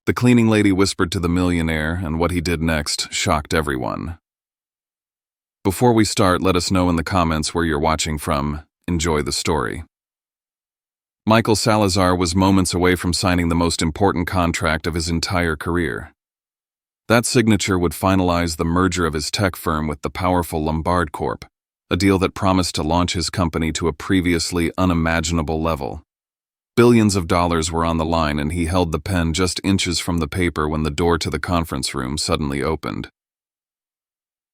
The cleaning lady whispered to the millionaire, and what he did next shocked everyone. Before we start, let us know in the comments where you're watching from. Enjoy the story. Michael Salazar was moments away from signing the most important contract of his entire career. That signature would finalize the merger of his tech firm with the powerful Lombard Corp, a deal that promised to launch his company to a previously unimaginable level. Billions of dollars were on the line, and he held the pen just inches from the paper when the door to the conference room suddenly opened.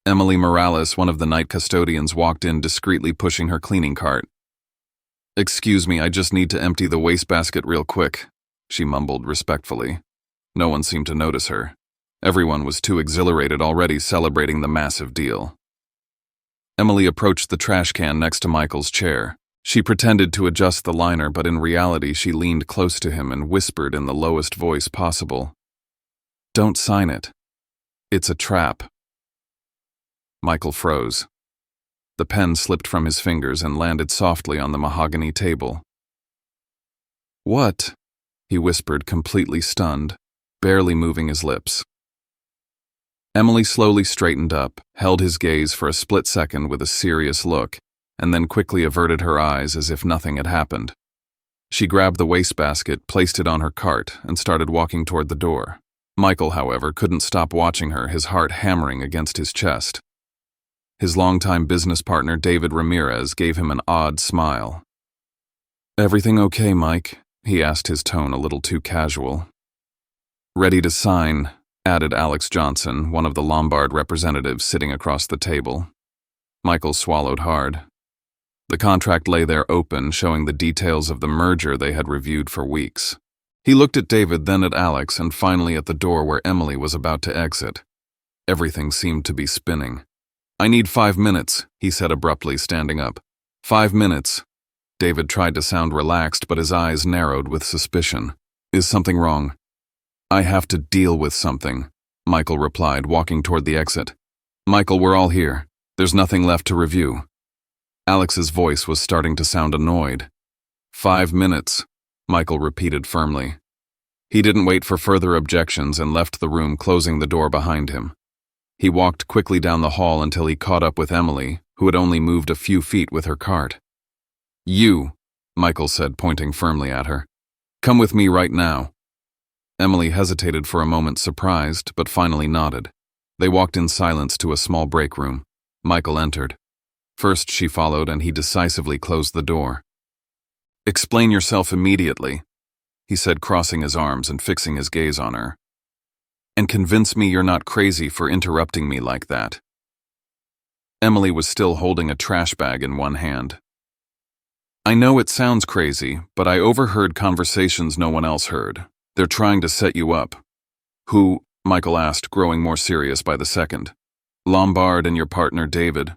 Emily Morales, one of the night custodians, walked in discreetly pushing her cleaning cart. "Excuse me, I just need to empty the wastebasket real quick," she mumbled respectfully. No one seemed to notice her. Everyone was too exhilarated already celebrating the massive deal. Emily approached the trash can next to Michael's chair. She pretended to adjust the liner, but in reality she leaned close to him and whispered in the lowest voice possible, "Don't sign it. It's a trap." Michael froze. The pen slipped from his fingers and landed softly on the mahogany table. "What?" he whispered, completely stunned, barely moving his lips. Emily slowly straightened up, held his gaze for a split second with a serious look, and then quickly averted her eyes as if nothing had happened. She grabbed the wastebasket, placed it on her cart, and started walking toward the door. Michael, however, couldn't stop watching her, his heart hammering against his chest. His longtime business partner, David Ramirez, gave him an odd smile. "Everything okay, Mike?" he asked, his tone a little too casual. "Ready to sign," added Alex Johnson, one of the Lombard representatives sitting across the table. Michael swallowed hard. The contract lay there open, showing the details of the merger they had reviewed for weeks. He looked at David, then at Alex, and finally at the door where Emily was about to exit. Everything seemed to be spinning. "I need 5 minutes," he said abruptly, standing up. 5 minutes. David tried to sound relaxed, but his eyes narrowed with suspicion. "Is something wrong?" "I have to deal with something," Michael replied, walking toward the exit. "Michael, we're all here. There's nothing left to review." Alex's voice was starting to sound annoyed. 5 minutes, Michael repeated firmly. He didn't wait for further objections and left the room, closing the door behind him. He walked quickly down the hall until he caught up with Emily, who had only moved a few feet with her cart. "You," Michael said, pointing firmly at her. "Come with me right now." Emily hesitated for a moment, surprised, but finally nodded. They walked in silence to a small break room. Michael entered. First she followed, and he decisively closed the door. "Explain yourself immediately," he said, crossing his arms and fixing his gaze on her. "And convince me you're not crazy for interrupting me like that." Emily was still holding a trash bag in one hand. "I know it sounds crazy, but I overheard conversations no one else heard. They're trying to set you up." "Who?" Michael asked, growing more serious by the second. "Lombard and your partner, David."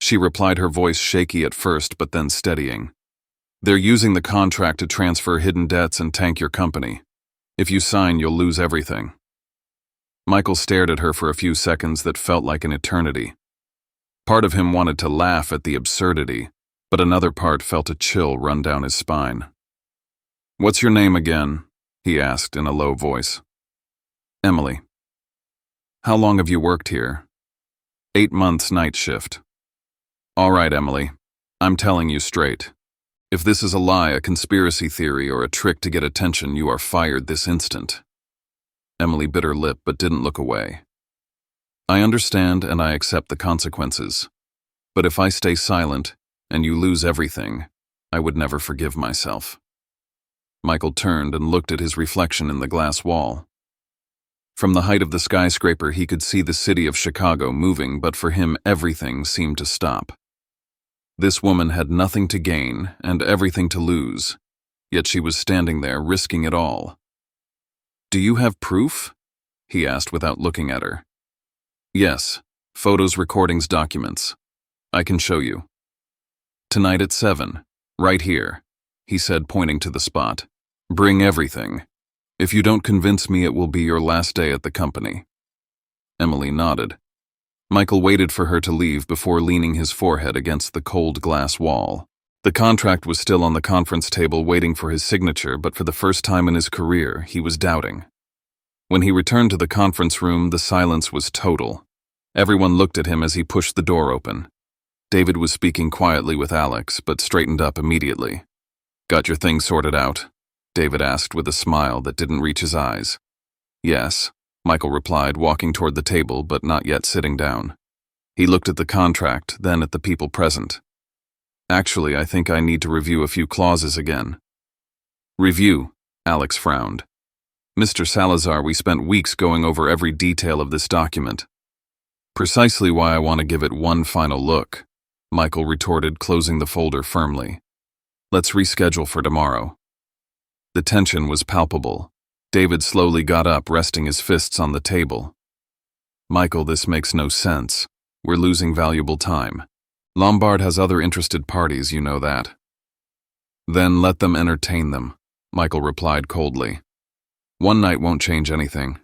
She replied, her voice shaky at first, but then steadying. "They're using the contract to transfer hidden debts and tank your company. If you sign, you'll lose everything." Michael stared at her for a few seconds that felt like an eternity. Part of him wanted to laugh at the absurdity, but another part felt a chill run down his spine. "What's your name again?" he asked in a low voice. "Emily." "How long have you worked here?" 8 months night shift." "All right, Emily. I'm telling you straight. If this is a lie, a conspiracy theory, or a trick to get attention, you are fired this instant." Emily bit her lip but didn't look away. "I understand and I accept the consequences. But if I stay silent and you lose everything, I would never forgive myself." Michael turned and looked at his reflection in the glass wall. From the height of the skyscraper, he could see the city of Chicago moving, but for him everything seemed to stop. This woman had nothing to gain and everything to lose, yet she was standing there risking it all. "Do you have proof?" he asked without looking at her. "Yes, photos, recordings, documents. I can show you." "Tonight at 7, right here," he said, pointing to the spot. "Bring everything. If you don't convince me, it will be your last day at the company." Emily nodded. Michael waited for her to leave before leaning his forehead against the cold glass wall. The contract was still on the conference table waiting for his signature, but for the first time in his career, he was doubting. When he returned to the conference room, the silence was total. Everyone looked at him as he pushed the door open. David was speaking quietly with Alex, but straightened up immediately. "Got your things sorted out?" David asked with a smile that didn't reach his eyes. "Yes," Michael replied, walking toward the table but not yet sitting down. He looked at the contract, then at the people present. "Actually, I think I need to review a few clauses again." "Review?" Alex frowned. "Mr. Salazar, we spent weeks going over every detail of this document." "Precisely why I want to give it one final look," Michael retorted, closing the folder firmly. "Let's reschedule for tomorrow." The tension was palpable. David slowly got up, resting his fists on the table. "Michael, this makes no sense. We're losing valuable time. Lombard has other interested parties, you know that." "Then let them entertain them," Michael replied coldly. "One night won't change anything."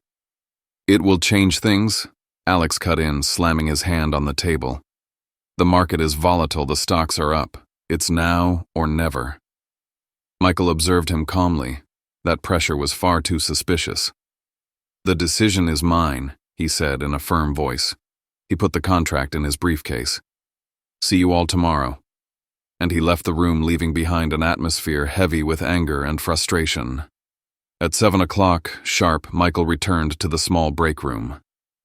"It will change things," Alex cut in, slamming his hand on the table. "The market is volatile, the stocks are up. It's now or never." Michael observed him calmly. That pressure was far too suspicious. "The decision is mine," he said in a firm voice. He put the contract in his briefcase. "See you all tomorrow." And he left the room, leaving behind an atmosphere heavy with anger and frustration. At 7 o'clock, sharp, Michael returned to the small break room.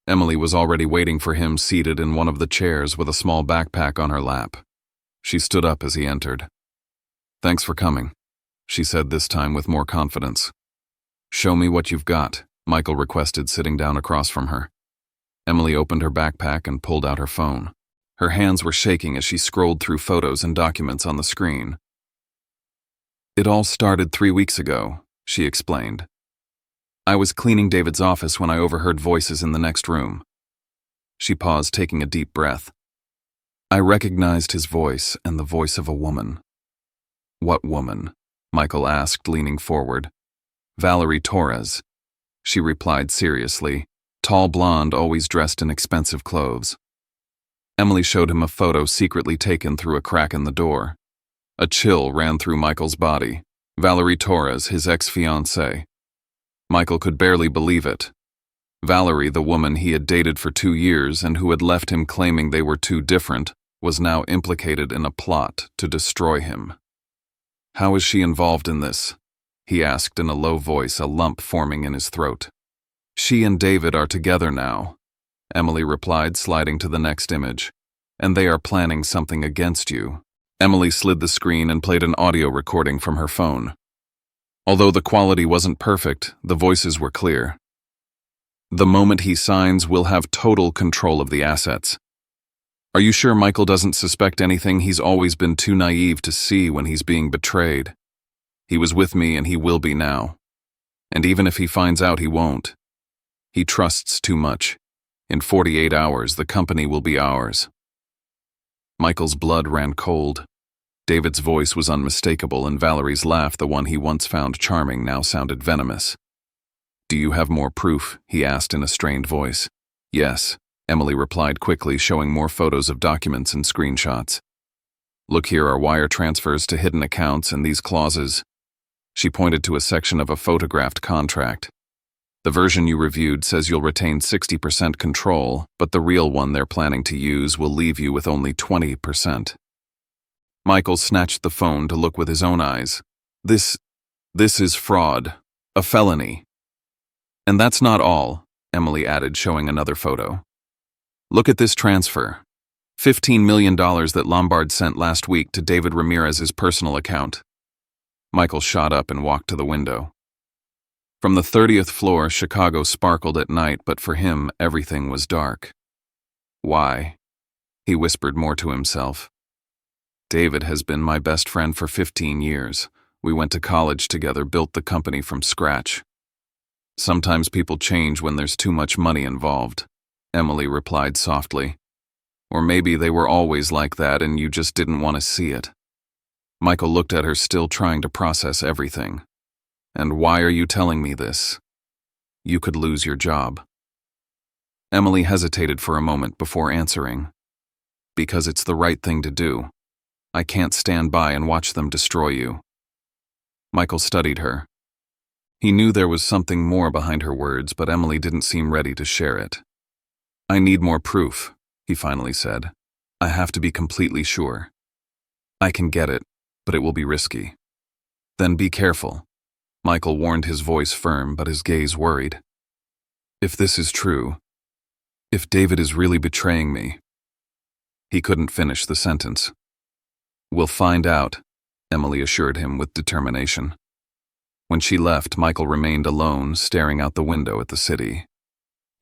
Emily was already waiting for him, seated in one of the chairs with a small backpack on her lap. She stood up as he entered. "Thanks for coming," she said this time with more confidence. "Show me what you've got," Michael requested, sitting down across from her. Emily opened her backpack and pulled out her phone. Her hands were shaking as she scrolled through photos and documents on the screen. "It all started 3 weeks ago," she explained. "I was cleaning David's office when I overheard voices in the next room." She paused, taking a deep breath. "I recognized his voice and the voice of a woman." "What woman?" Michael asked, leaning forward. "Valerie Torres," she replied seriously, tall blonde, always dressed in expensive clothes. Emily showed him a photo secretly taken through a crack in the door. A chill ran through Michael's body. Valerie Torres, his ex-fiancée. Michael could barely believe it. Valerie, the woman he had dated for 2 years and who had left him claiming they were too different, was now implicated in a plot to destroy him. "How is she involved in this?" he asked in a low voice, a lump forming in his throat. "She and David are together now," Emily replied, sliding to the next image. "And they are planning something against you." Emily slid the screen and played an audio recording from her phone. Although the quality wasn't perfect, the voices were clear. "The moment he signs, we'll have total control of the assets. Are you sure Michael doesn't suspect anything? He's always been too naive to see when he's being betrayed. He was with me and he will be now. And even if he finds out, he won't. He trusts too much. In 48 hours, the company will be ours." Michael's blood ran cold. David's voice was unmistakable, and Valerie's laugh, the one he once found charming, now sounded venomous. "Do you have more proof?" he asked in a strained voice. "Yes," Emily replied quickly, showing more photos of documents and screenshots. "Look, here are wire transfers to hidden accounts and these clauses." She pointed to a section of a photographed contract. "The version you reviewed says you'll retain 60% control, but the real one they're planning to use will leave you with only 20%. Michael snatched the phone to look with his own eyes. This is fraud. A felony." "And that's not all," Emily added, showing another photo. "Look at this transfer. $15 million that Lombard sent last week to David Ramirez's personal account." Michael shot up and walked to the window. From the 30th floor, Chicago sparkled at night, but for him, everything was dark. "Why?" he whispered, more to himself. "David has been my best friend for 15 years. We went to college together, built the company from scratch. Sometimes people change when there's too much money involved," Emily replied softly. "Or maybe they were always like that and you just didn't want to see it." Michael looked at her, still trying to process everything. "And why are you telling me this? You could lose your job." Emily hesitated for a moment before answering. "Because it's the right thing to do. I can't stand by and watch them destroy you." Michael studied her. He knew there was something more behind her words, but Emily didn't seem ready to share it. "I need more proof," he finally said. "I have to be completely sure. I can get it, but it will be risky." "Then be careful." Michael warned, his voice firm but his gaze worried. "If this is true, if David is really betraying me..." He couldn't finish the sentence. "We'll find out," Emily assured him with determination. When she left, Michael remained alone, staring out the window at the city.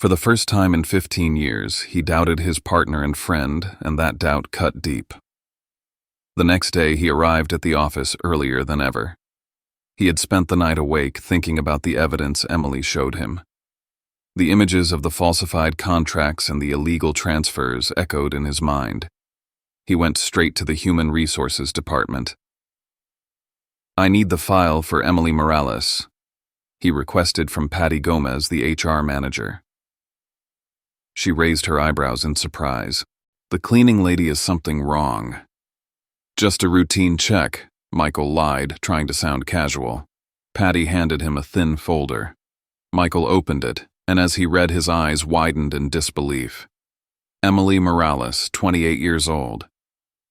For the first time in 15 years, he doubted his partner and friend, and that doubt cut deep. The next day, he arrived at the office earlier than ever. He had spent the night awake thinking about the evidence Emily showed him. The images of the falsified contracts and the illegal transfers echoed in his mind. He went straight to the Human Resources Department. "I need the file for Emily Morales," he requested from Patty Gomez, the HR manager. She raised her eyebrows in surprise. "The cleaning lady is something wrong." "Just a routine check," Michael lied, trying to sound casual. Patty handed him a thin folder. Michael opened it, and as he read, his eyes widened in disbelief. Emily Morales, 28 years old.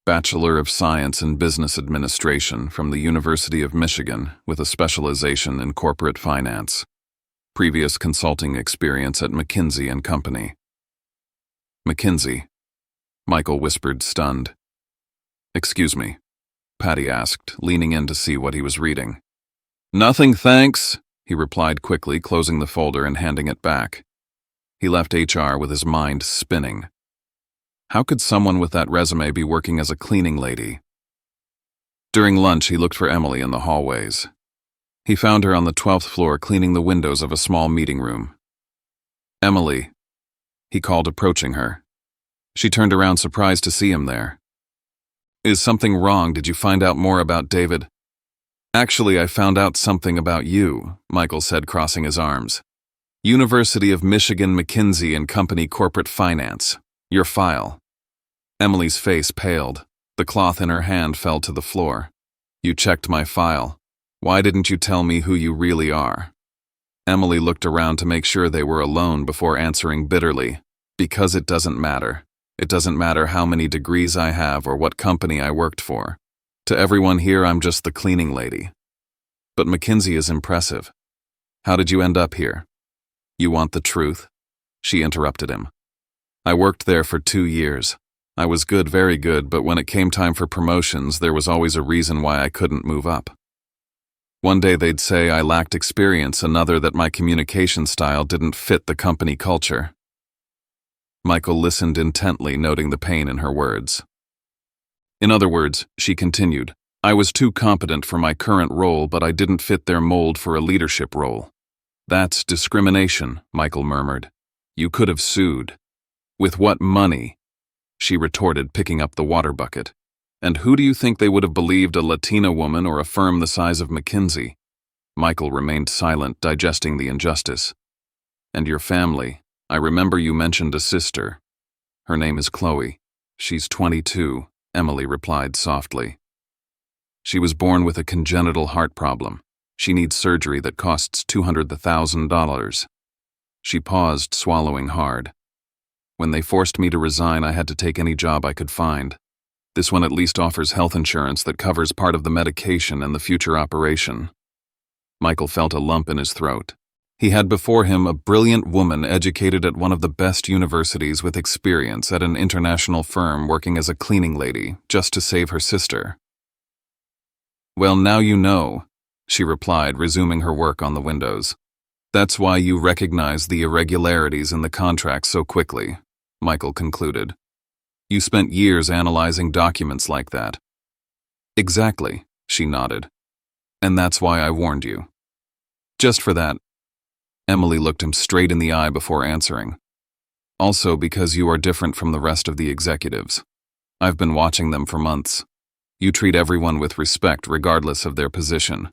Bachelor of Science in Business Administration from the University of Michigan with a specialization in corporate finance. Previous consulting experience at McKinsey & Company. "McKinsey," Michael whispered, stunned. "Excuse me," Patty asked, leaning in to see what he was reading. "Nothing, thanks," he replied quickly, closing the folder and handing it back. He left HR with his mind spinning. How could someone with that resume be working as a cleaning lady? During lunch, he looked for Emily in the hallways. He found her on the 12th floor cleaning the windows of a small meeting room. "Emily," he called, approaching her. She turned around, surprised to see him there. "Is something wrong? Did you find out more about David?" "Actually, I found out something about you," Michael said, crossing his arms. "University of Michigan McKinsey & Company Corporate Finance. Your file." Emily's face paled. The cloth in her hand fell to the floor. "You checked my file. Why didn't you tell me who you really are?" Emily looked around to make sure they were alone before answering bitterly. "Because it doesn't matter. It doesn't matter how many degrees I have or what company I worked for. To everyone here, I'm just the cleaning lady. But McKinsey is impressive. How did you end up here?" "You want the truth?" She interrupted him. "I worked there for 2 years. I was good, very good, but when it came time for promotions, there was always a reason why I couldn't move up. One day they'd say I lacked experience, another that my communication style didn't fit the company culture." Michael listened intently, noting the pain in her words. "In other words," she continued, "I was too competent for my current role, but I didn't fit their mold for a leadership role." "That's discrimination," Michael murmured. "You could have sued." "With what money?" she retorted, picking up the water bucket. "And who do you think they would have believed, a Latina woman or a firm the size of McKinsey?" Michael remained silent, digesting the injustice. "And your family? I remember you mentioned a sister. Her name is Chloe. She's 22, Emily replied softly. She was born with a congenital heart problem. She needs surgery that costs $200,000. She paused, swallowing hard. When they forced me to resign, I had to take any job I could find. This one at least offers health insurance that covers part of the medication and the future operation. Michael felt a lump in his throat. He had before him a brilliant woman educated at one of the best universities with experience at an international firm working as a cleaning lady just to save her sister. "Well, now you know," she replied, resuming her work on the windows. "That's why you recognize the irregularities in the contract so quickly," Michael concluded. "You spent years analyzing documents like that." "Exactly," she nodded. "And that's why I warned you." "Just for that." Emily looked him straight in the eye before answering. "Also because you are different from the rest of the executives. I've been watching them for months. You treat everyone with respect regardless of their position.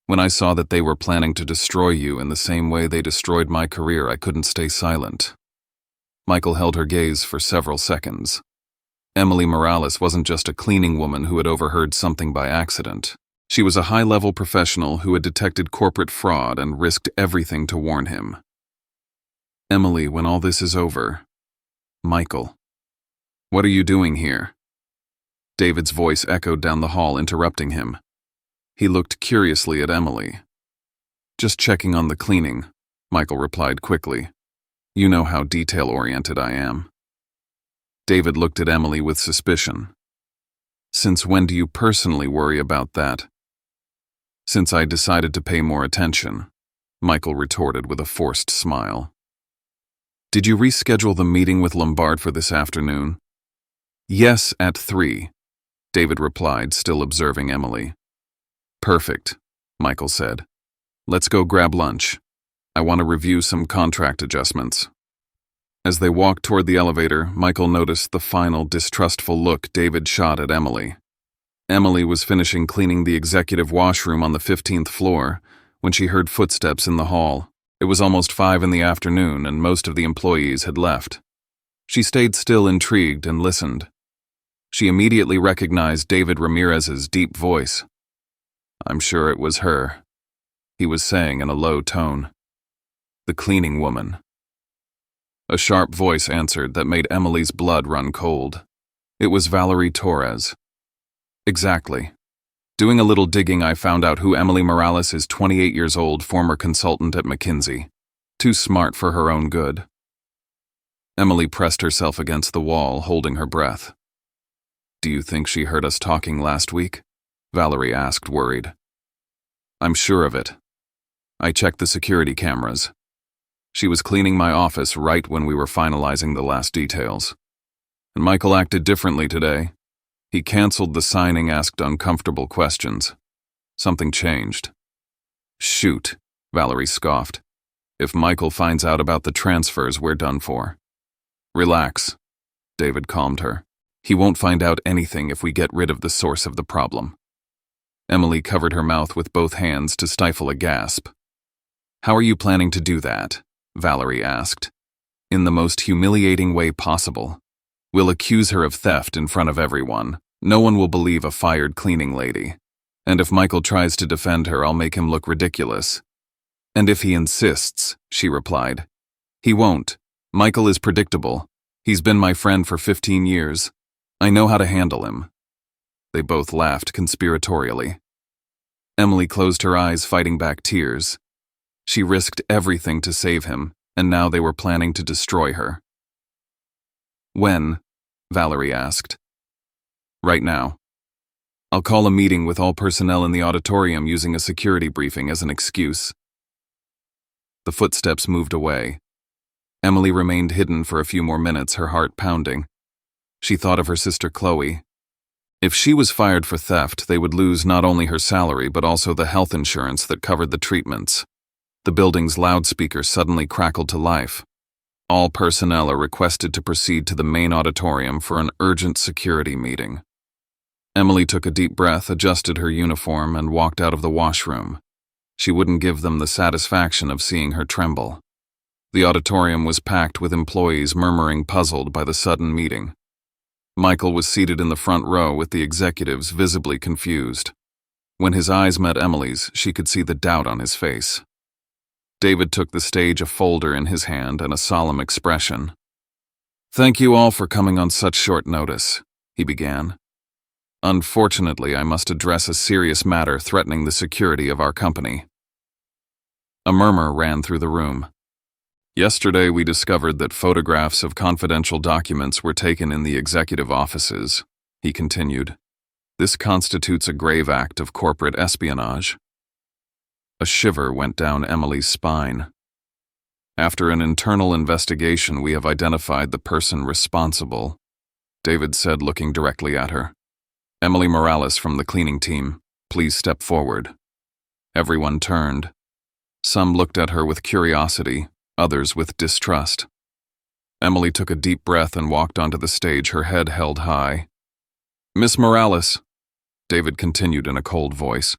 When I saw that they were planning to destroy you in the same way they destroyed my career, I couldn't stay silent." Michael held her gaze for several seconds. Emily Morales wasn't just a cleaning woman who had overheard something by accident. She was a high-level professional who had detected corporate fraud and risked everything to warn him. "Emily, when all this is over." "Michael. What are you doing here?" David's voice echoed down the hall, interrupting him. He looked curiously at Emily. "Just checking on the cleaning," Michael replied quickly. "You know how detail-oriented I am." David looked at Emily with suspicion. "Since when do you personally worry about that?" "Since I decided to pay more attention," Michael retorted with a forced smile. "Did you reschedule the meeting with Lombard for this afternoon?" "Yes, at 3, David replied, still observing Emily. "Perfect," Michael said. "Let's go grab lunch. I want to review some contract adjustments." As they walked toward the elevator, Michael noticed the final distrustful look David shot at Emily. Emily was finishing cleaning the executive washroom on the 15th floor when she heard footsteps in the hall. It was almost 5 in the afternoon and most of the employees had left. She stayed still, intrigued, and listened. She immediately recognized David Ramirez's deep voice. "I'm sure it was her," he was saying in a low tone. "The cleaning woman." A sharp voice answered that made Emily's blood run cold. It was Valerie Torres. "Exactly. Doing a little digging, I found out who Emily Morales is. 28 years old, former consultant at McKinsey. Too smart for her own good." Emily pressed herself against the wall, holding her breath. "Do you think she heard us talking last week?" Valerie asked, worried. "I'm sure of it. I checked the security cameras. She was cleaning my office right when we were finalizing the last details. And Michael acted differently today. He canceled the signing, asked uncomfortable questions. Something changed." "Shoot," Valerie scoffed. "If Michael finds out about the transfers, we're done for." "Relax," David calmed her. "He won't find out anything if we get rid of the source of the problem." Emily covered her mouth with both hands to stifle a gasp. "How are you planning to do that?" Valerie asked. "In the most humiliating way possible. We'll accuse her of theft in front of everyone. No one will believe a fired cleaning lady. And if Michael tries to defend her, I'll make him look ridiculous." "And if he insists," she replied. "He won't. Michael is predictable. He's been my friend for 15 years. I know how to handle him." They both laughed conspiratorially. Emily closed her eyes, fighting back tears. She risked everything to save him, and now they were planning to destroy her. "When?" Valerie asked. "Right now. I'll call a meeting with all personnel in the auditorium using a security briefing as an excuse." The footsteps moved away. Emily remained hidden for a few more minutes, her heart pounding. She thought of her sister Chloe. If she was fired for theft, they would lose not only her salary but also the health insurance that covered the treatments. The building's loudspeaker suddenly crackled to life. All personnel are requested to proceed to the main auditorium for an urgent security meeting. Emily took a deep breath, adjusted her uniform, and walked out of the washroom. She wouldn't give them the satisfaction of seeing her tremble. The auditorium was packed with employees murmuring, puzzled by the sudden meeting. Michael was seated in the front row with the executives, visibly confused. When his eyes met Emily's, she could see the doubt on his face. David took the stage, a folder in his hand and a solemn expression. "Thank you all for coming on such short notice," he began. "Unfortunately, I must address a serious matter threatening the security of our company." A murmur ran through the room. "Yesterday, we discovered that photographs of confidential documents were taken in the executive offices," he continued. "This constitutes a grave act of corporate espionage." A shiver went down Emily's spine. "After an internal investigation, we have identified the person responsible," David said, looking directly at her. "Emily Morales from the cleaning team, please step forward." Everyone turned. Some looked at her with curiosity, others with distrust. Emily took a deep breath and walked onto the stage, her head held high. "Miss Morales," David continued in a cold voice,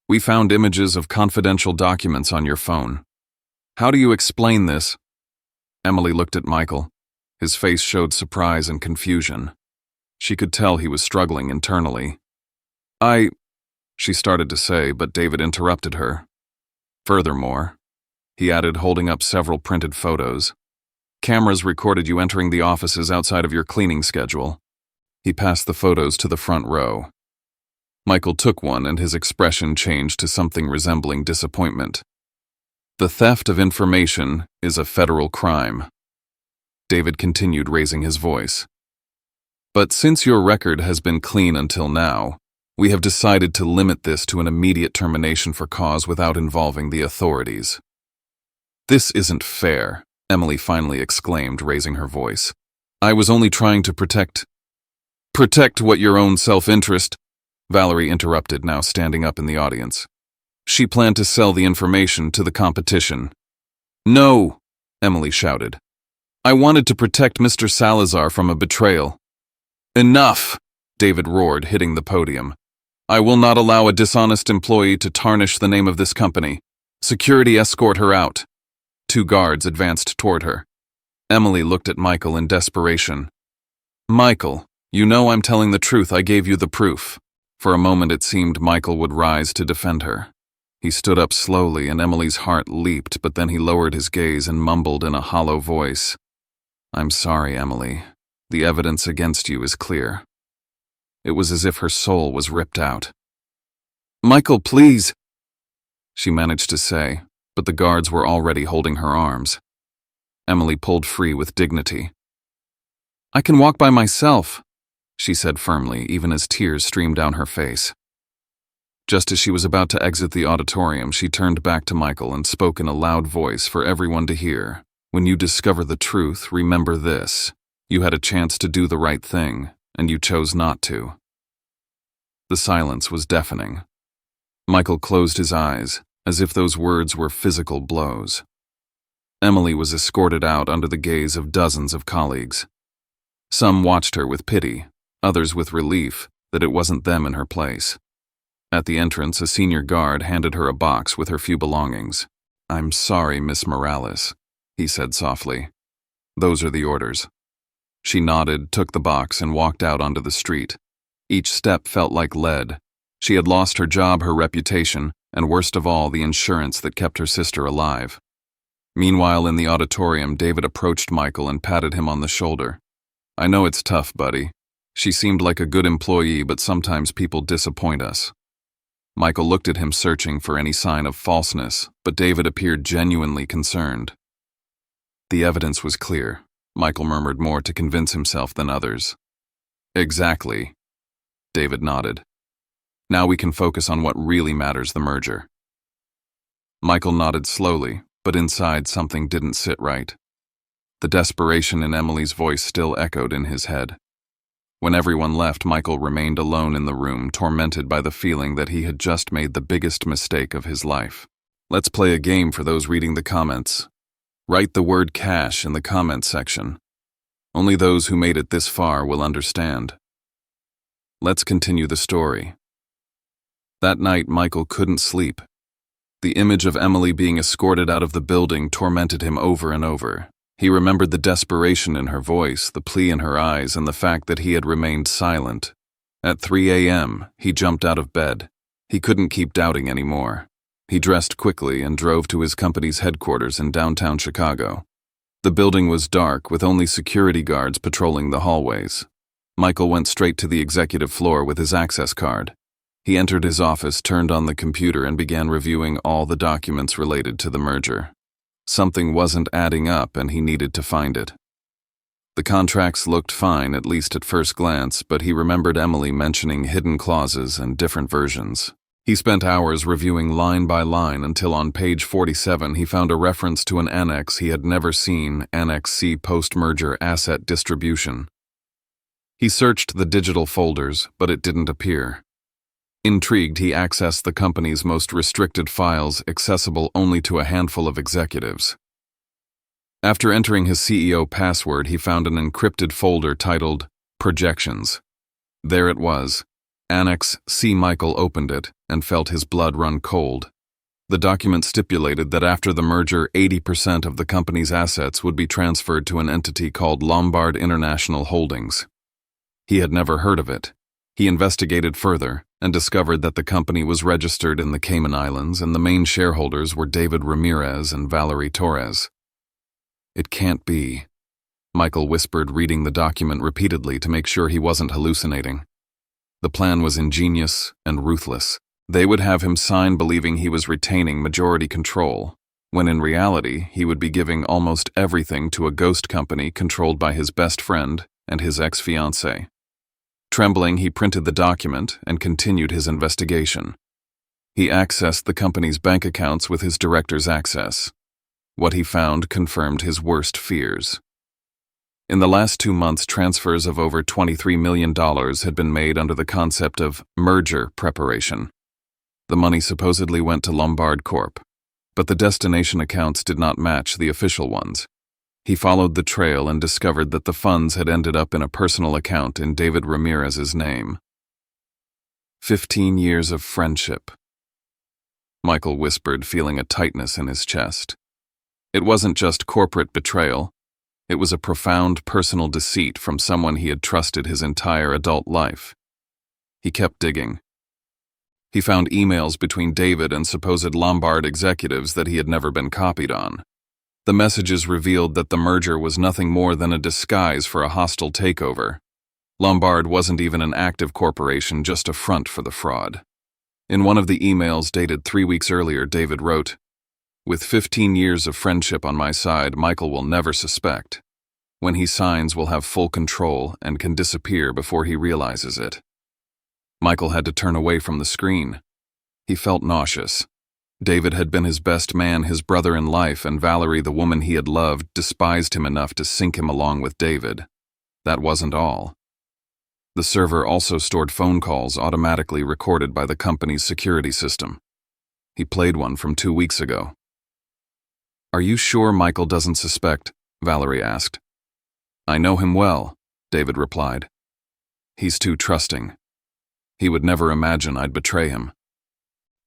"we found images of confidential documents on your phone. How do you explain this?" Emily looked at Michael. His face showed surprise and confusion. She could tell he was struggling internally. she started to say, but David interrupted her. Furthermore, he added, holding up several printed photos, cameras recorded you entering the offices outside of your cleaning schedule. He passed the photos to the front row. Michael took one and his expression changed to something resembling disappointment. The theft of information is a federal crime. David continued, raising his voice. But since your record has been clean until now, we have decided to limit this to an immediate termination for cause without involving the authorities. This isn't fair, Emily finally exclaimed, raising her voice. I was only trying to protect what your own self-interest, Valerie interrupted, now standing up in the audience. She planned to sell the information to the competition. No, Emily shouted. I wanted to protect Mr. Salazar from a betrayal. Enough, David roared, hitting the podium. I will not allow a dishonest employee to tarnish the name of this company. Security, escort her out. 2 guards advanced toward her. Emily looked at Michael in desperation. Michael, you know I'm telling the truth. I gave you the proof. For a moment it seemed Michael would rise to defend her. He stood up slowly and Emily's heart leaped, but then he lowered his gaze and mumbled in a hollow voice. I'm sorry, Emily. The evidence against you is clear. It was as if her soul was ripped out. Michael, please, she managed to say, but the guards were already holding her arms. Emily pulled free with dignity. I can walk by myself, she said firmly, even as tears streamed down her face. Just as she was about to exit the auditorium, she turned back to Michael and spoke in a loud voice for everyone to hear. When you discover the truth, remember this. You had a chance to do the right thing, and you chose not to. The silence was deafening. Michael closed his eyes, as if those words were physical blows. Emily was escorted out under the gaze of dozens of colleagues. Some watched her with pity, others with relief that it wasn't them in her place. At the entrance, a senior guard handed her a box with her few belongings. I'm sorry, Miss Morales, he said softly. Those are the orders. She nodded, took the box, and walked out onto the street. Each step felt like lead. She had lost her job, her reputation, and worst of all, the insurance that kept her sister alive. Meanwhile, in the auditorium, David approached Michael and patted him on the shoulder. I know it's tough, buddy. She seemed like a good employee, but sometimes people disappoint us. Michael looked at him, searching for any sign of falseness, but David appeared genuinely concerned. The evidence was clear. Michael murmured, more to convince himself than others. Exactly. David nodded. Now we can focus on what really matters, the merger. Michael nodded slowly, but inside something didn't sit right. The desperation in Emily's voice still echoed in his head. When everyone left, Michael remained alone in the room, tormented by the feeling that he had just made the biggest mistake of his life. Let's play a game for those reading the comments. Write the word cash in the comments section. Only those who made it this far will understand. Let's continue the story. That night, Michael couldn't sleep. The image of Emily being escorted out of the building tormented him over and over. He remembered the desperation in her voice, the plea in her eyes, and the fact that he had remained silent. At 3 a.m., he jumped out of bed. He couldn't keep doubting anymore. He dressed quickly and drove to his company's headquarters in downtown Chicago. The building was dark, with only security guards patrolling the hallways. Michael went straight to the executive floor with his access card. He entered his office, turned on the computer, and began reviewing all the documents related to the merger. Something wasn't adding up, and he needed to find it. The contracts looked fine, at least at first glance, but he remembered Emily mentioning hidden clauses and different versions. He spent hours reviewing line by line until on page 47 he found a reference to an annex he had never seen, Annex C, Post-Merger Asset Distribution. He searched the digital folders, but it didn't appear. Intrigued, he accessed the company's most restricted files, accessible only to a handful of executives. After entering his CEO password, he found an encrypted folder titled Projections. There it was. Annex C. Michael opened it and felt his blood run cold. The document stipulated that after the merger, 80% of the company's assets would be transferred to an entity called Lombard International Holdings. He had never heard of it. He investigated further and discovered that the company was registered in the Cayman Islands and the main shareholders were David Ramirez and Valerie Torres. It can't be, Michael whispered, reading the document repeatedly to make sure he wasn't hallucinating. The plan was ingenious and ruthless. They would have him sign believing he was retaining majority control, when in reality he would be giving almost everything to a ghost company controlled by his best friend and his ex-fiancée. Trembling, he printed the document and continued his investigation. He accessed the company's bank accounts with his director's access. What he found confirmed his worst fears. In the last 2 months, transfers of over $23 million had been made under the concept of merger preparation. The money supposedly went to Lombard Corp., but the destination accounts did not match the official ones. He followed the trail and discovered that the funds had ended up in a personal account in David Ramirez's name. 15 years of friendship. Michael whispered, feeling a tightness in his chest. It wasn't just corporate betrayal. It was a profound personal deceit from someone he had trusted his entire adult life. He kept digging. He found emails between David and supposed Lombard executives that he had never been copied on. The messages revealed that the merger was nothing more than a disguise for a hostile takeover. Lombard wasn't even an active corporation, just a front for the fraud. In one of the emails dated 3 weeks earlier, David wrote, "With 15 years of friendship on my side, Michael will never suspect. When he signs, we'll have full control and can disappear before he realizes it." Michael had to turn away from the screen. He felt nauseous. David had been his best man, his brother in life, and Valerie, the woman he had loved, despised him enough to sink him along with David. That wasn't all. The server also stored phone calls automatically recorded by the company's security system. He played one from 2 weeks ago. "Are you sure Michael doesn't suspect?" Valerie asked. "I know him well," David replied. "He's too trusting. He would never imagine I'd betray him.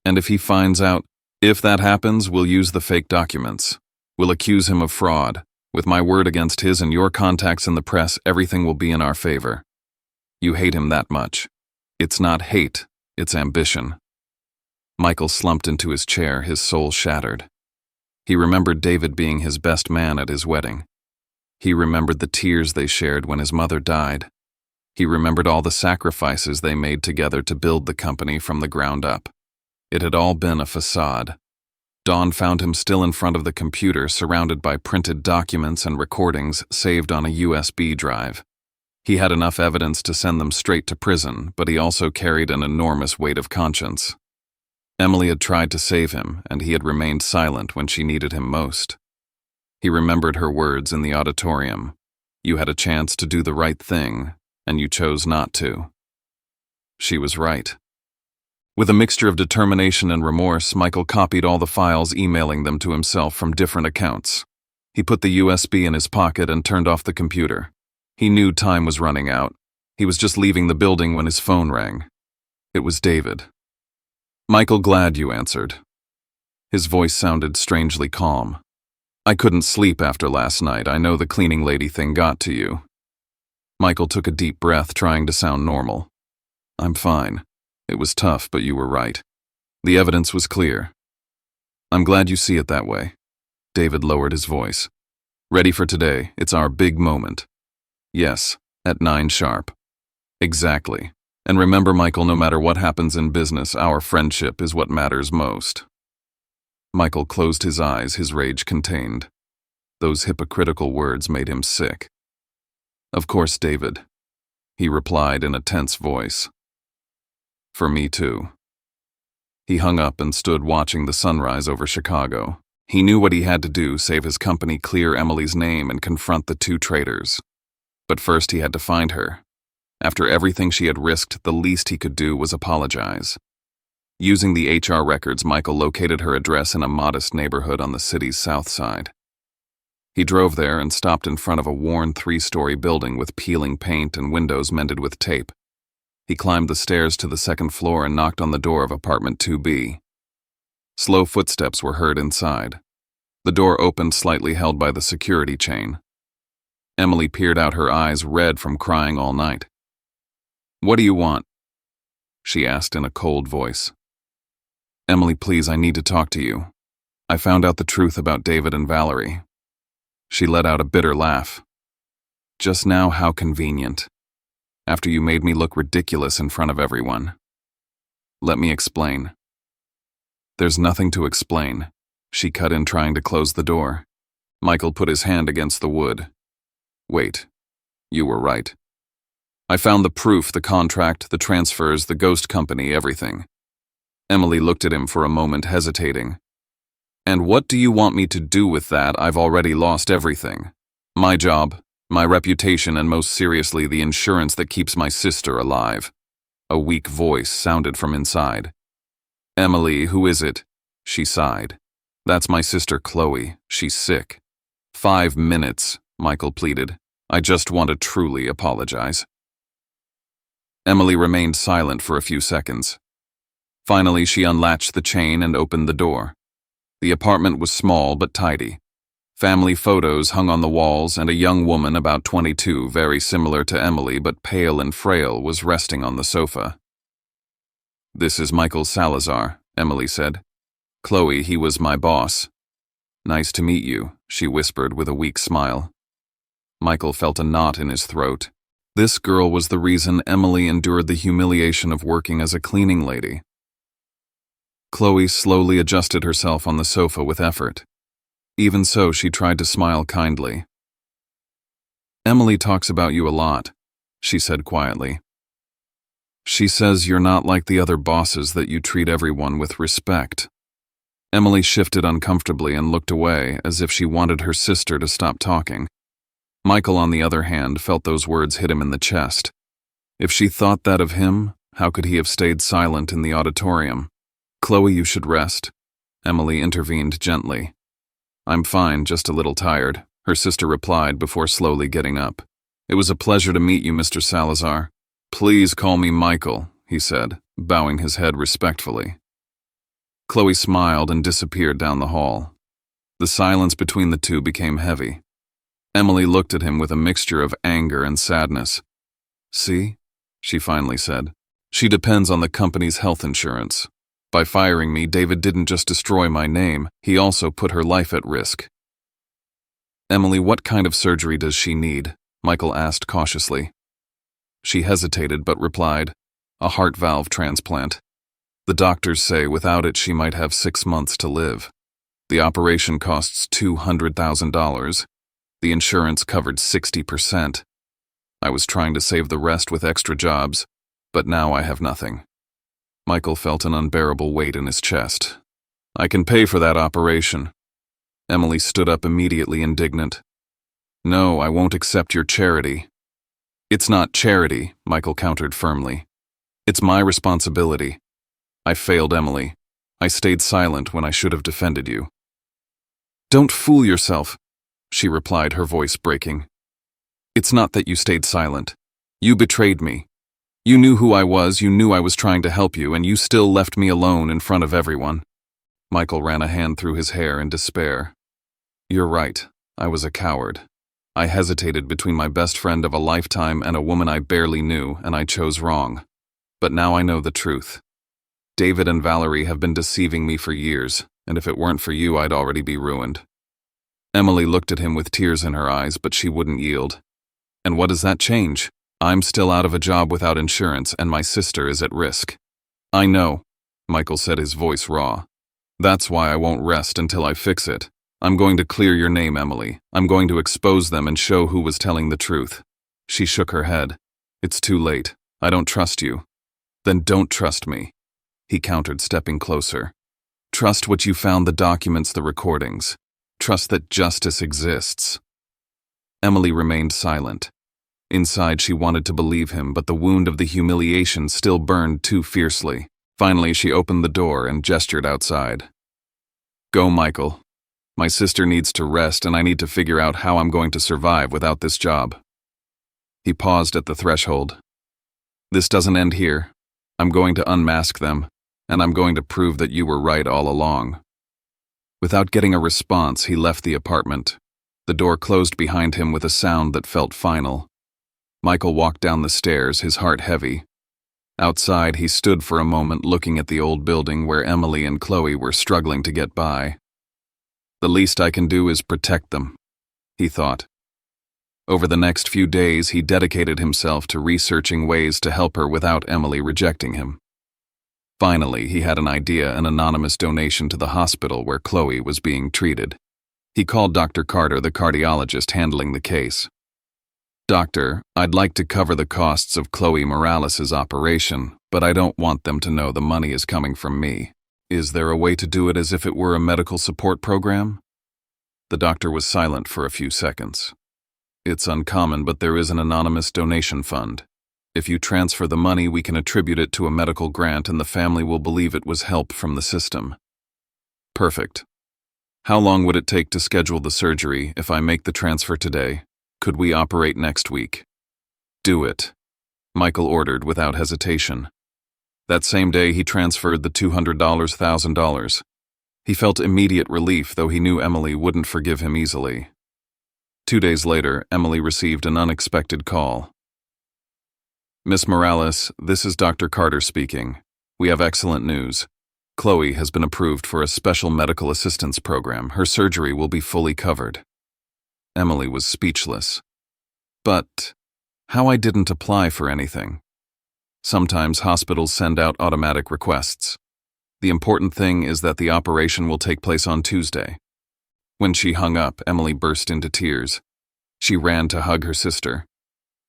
And if he finds out, if that happens, we'll use the fake documents. We'll accuse him of fraud. With my word against his and your contacts in the press, everything will be in our favor. You hate him that much. It's not hate, it's ambition." Michael slumped into his chair, his soul shattered. He remembered David being his best man at his wedding. He remembered the tears they shared when his mother died. He remembered all the sacrifices they made together to build the company from the ground up. It had all been a facade. Dawn found him still in front of the computer, surrounded by printed documents and recordings saved on a USB drive. He had enough evidence to send them straight to prison, but he also carried an enormous weight of conscience. Emily had tried to save him, and he had remained silent when she needed him most. He remembered her words in the auditorium. "You had a chance to do the right thing, and you chose not to." She was right. With a mixture of determination and remorse, Michael copied all the files, emailing them to himself from different accounts. He put the USB in his pocket and turned off the computer. He knew time was running out. He was just leaving the building when his phone rang. It was David. "Michael, glad you answered." His voice sounded strangely calm. "I couldn't sleep after last night. I know the cleaning lady thing got to you." Michael took a deep breath, trying to sound normal. "I'm fine. It was tough, but you were right. The evidence was clear." "I'm glad you see it that way." David lowered his voice. "Ready for today? It's our big moment." "Yes, at 9 sharp. "Exactly. And remember, Michael, no matter what happens in business, our friendship is what matters most." Michael closed his eyes, his rage contained. Those hypocritical words made him sick. "Of course, David," he replied in a tense voice. "For me too." He hung up and stood watching the sunrise over Chicago. He knew what he had to do, save his company, clear Emily's name, and confront the 2 traitors. But first he had to find her. After everything she had risked, the least he could do was apologize. Using the HR records, Michael located her address in a modest neighborhood on the city's south side. He drove there and stopped in front of a worn 3-story building with peeling paint and windows mended with tape. He climbed the stairs to the 2nd floor and knocked on the door of apartment 2B. Slow footsteps were heard inside. The door opened slightly, held by the security chain. Emily peered out, her eyes red from crying all night. "What do you want?" she asked in a cold voice. "Emily, please, I need to talk to you. I found out the truth about David and Valerie." She let out a bitter laugh. "Just now, how convenient. After you made me look ridiculous in front of everyone. Let me explain." "There's nothing to explain," she cut in, trying to close the door. Michael put his hand against the wood. "Wait, you were right. I found the proof, the contract, the transfers, the ghost company, everything." Emily looked at him for a moment, hesitating. "And what do you want me to do with that? I've already lost everything. My job, my reputation, and most seriously, the insurance that keeps my sister alive." A weak voice sounded from inside. "Emily, who is it?" She sighed. "That's my sister Chloe. She's sick." 5 minutes, Michael pleaded. "I just want to truly apologize." Emily remained silent for a few seconds. Finally, she unlatched the chain and opened the door. The apartment was small but tidy. Family photos hung on the walls, and a young woman about 22, very similar to Emily but pale and frail, was resting on the sofa. "This is Michael Salazar," Emily said. "Chloe, he was my boss." "Nice to meet you," she whispered with a weak smile. Michael felt a knot in his throat. This girl was the reason Emily endured the humiliation of working as a cleaning lady. Chloe slowly adjusted herself on the sofa with effort. Even so, she tried to smile kindly. "Emily talks about you a lot," she said quietly. "She says you're not like the other bosses, that you treat everyone with respect." Emily shifted uncomfortably and looked away, as if she wanted her sister to stop talking. Michael, on the other hand, felt those words hit him in the chest. If she thought that of him, how could he have stayed silent in the auditorium? "Chloe, you should rest," Emily intervened gently. "I'm fine, just a little tired," her sister replied before slowly getting up. "It was a pleasure to meet you, Mr. Salazar." "Please call me Michael," he said, bowing his head respectfully. Chloe smiled and disappeared down the hall. The silence between the two became heavy. Emily looked at him with a mixture of anger and sadness. "See?" she finally said. "She depends on the company's health insurance. By firing me, David didn't just destroy my name, he also put her life at risk." "Emily, what kind of surgery does she need?" Michael asked cautiously. She hesitated but replied, "A heart valve transplant. The doctors say without it she might have 6 months to live. The operation costs $200,000. The insurance covered 60%. I was trying to save the rest with extra jobs, but now I have nothing." Michael felt an unbearable weight in his chest. "I can pay for that operation." Emily stood up immediately, indignant. "No, I won't accept your charity." "It's not charity," Michael countered firmly. "It's my responsibility. I failed Emily. I stayed silent when I should have defended you." "Don't fool yourself," she replied, her voice breaking. "It's not that you stayed silent. You betrayed me. You knew who I was, you knew I was trying to help you, and you still left me alone in front of everyone." Michael ran a hand through his hair in despair. "You're right. I was a coward. I hesitated between my best friend of a lifetime and a woman I barely knew, and I chose wrong. But now I know the truth. David and Valerie have been deceiving me for years, and if it weren't for you, I'd already be ruined." Emily looked at him with tears in her eyes, but she wouldn't yield. "And what does that change? I'm still out of a job without insurance, and my sister is at risk." "I know," Michael said, his voice raw. "That's why I won't rest until I fix it. I'm going to clear your name, Emily. I'm going to expose them and show who was telling the truth." She shook her head. "It's too late. I don't trust you." "Then don't trust me," he countered, stepping closer. "Trust what you found, the documents, the recordings. Trust that justice exists." Emily remained silent. Inside, she wanted to believe him, but the wound of the humiliation still burned too fiercely. Finally, she opened the door and gestured outside. "Go, Michael. My sister needs to rest, and I need to figure out how I'm going to survive without this job." He paused at the threshold. "This doesn't end here. I'm going to unmask them, and I'm going to prove that you were right all along." Without getting a response, he left the apartment. The door closed behind him with a sound that felt final. Michael walked down the stairs, his heart heavy. Outside, he stood for a moment looking at the old building where Emily and Chloe were struggling to get by. The least I can do is protect them, he thought. Over the next few days, he dedicated himself to researching ways to help her without Emily rejecting him. Finally, he had an idea: an anonymous donation to the hospital where Chloe was being treated. He called Dr. Carter, the cardiologist handling the case. "Doctor, I'd like to cover the costs of Chloe Morales' operation, but I don't want them to know the money is coming from me. Is there a way to do it as if it were a medical support program?" The doctor was silent for a few seconds. "It's uncommon, but there is an anonymous donation fund. If you transfer the money, we can attribute it to a medical grant and the family will believe it was help from the system." "Perfect. How long would it take to schedule the surgery if I make the transfer today? Could we operate next week?" "Do it," Michael ordered without hesitation. That same day, he transferred the $200,000. He felt immediate relief, though he knew Emily wouldn't forgive him easily. 2 days later, Emily received an unexpected call. "Miss Morales, this is Dr. Carter speaking. We have excellent news. Chloe has been approved for a special medical assistance program. Her surgery will be fully covered." Emily was speechless. "But how? I didn't apply for anything." Sometimes hospitals send out automatic requests. The important thing is that the operation will take place on Tuesday. When she hung up, Emily burst into tears. She ran to hug her sister.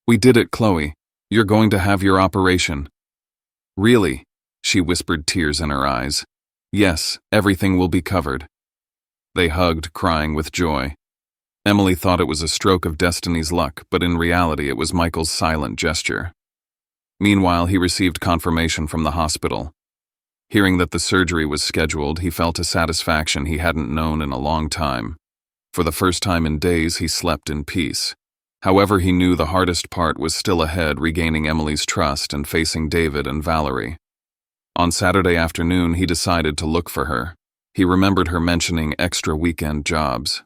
"We did it, Chloe. You're going to have your operation." "Really?" she whispered, tears in her eyes. "Yes, everything will be covered." They hugged, crying with joy. Emily thought it was a stroke of destiny's luck, but in reality it was Michael's silent gesture. Meanwhile, he received confirmation from the hospital. Hearing that the surgery was scheduled, he felt a satisfaction he hadn't known in a long time. For the first time in days, he slept in peace. However, he knew the hardest part was still ahead: regaining Emily's trust and facing David and Valerie. On Saturday afternoon, he decided to look for her. He remembered her mentioning extra weekend jobs.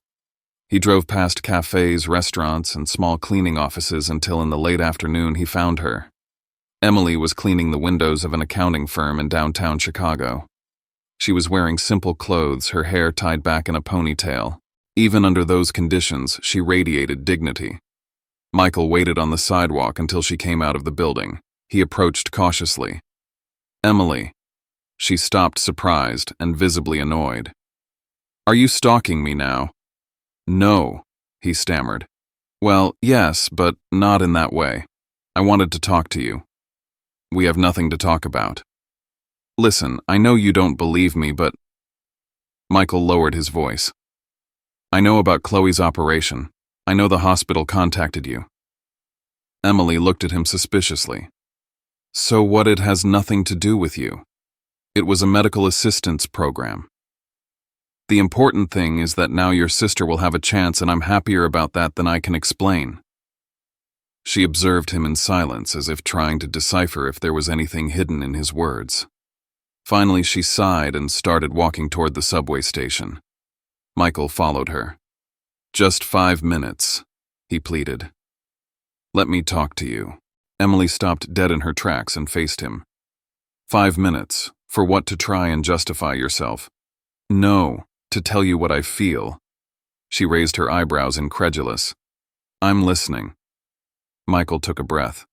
He drove past cafes, restaurants, and small cleaning offices until in the late afternoon he found her. Emily was cleaning the windows of an accounting firm in downtown Chicago. She was wearing simple clothes, her hair tied back in a ponytail. Even under those conditions, she radiated dignity. Michael waited on the sidewalk until she came out of the building. He approached cautiously. "Emily." She stopped, surprised and visibly annoyed. "Are you stalking me now?" "No," he stammered. "Well, yes, but not in that way. I wanted to talk to you." "We have nothing to talk about." "Listen, I know you don't believe me, but—" Michael lowered his voice. "I know about Chloe's operation. I know the hospital contacted you." Emily looked at him suspiciously. "So what? It has nothing to do with you. It was a medical assistance program. The important thing is that now your sister will have a chance, and I'm happier about that than I can explain." She observed him in silence, as if trying to decipher if there was anything hidden in his words. Finally, she sighed and started walking toward the subway station. Michael followed her. "Just 5 minutes," he pleaded. "Let me talk to you." Emily stopped dead in her tracks and faced him. 5 minutes? For what? To try and justify yourself?" "No, to tell you what I feel." She raised her eyebrows, incredulous. "I'm listening." Michael took a breath.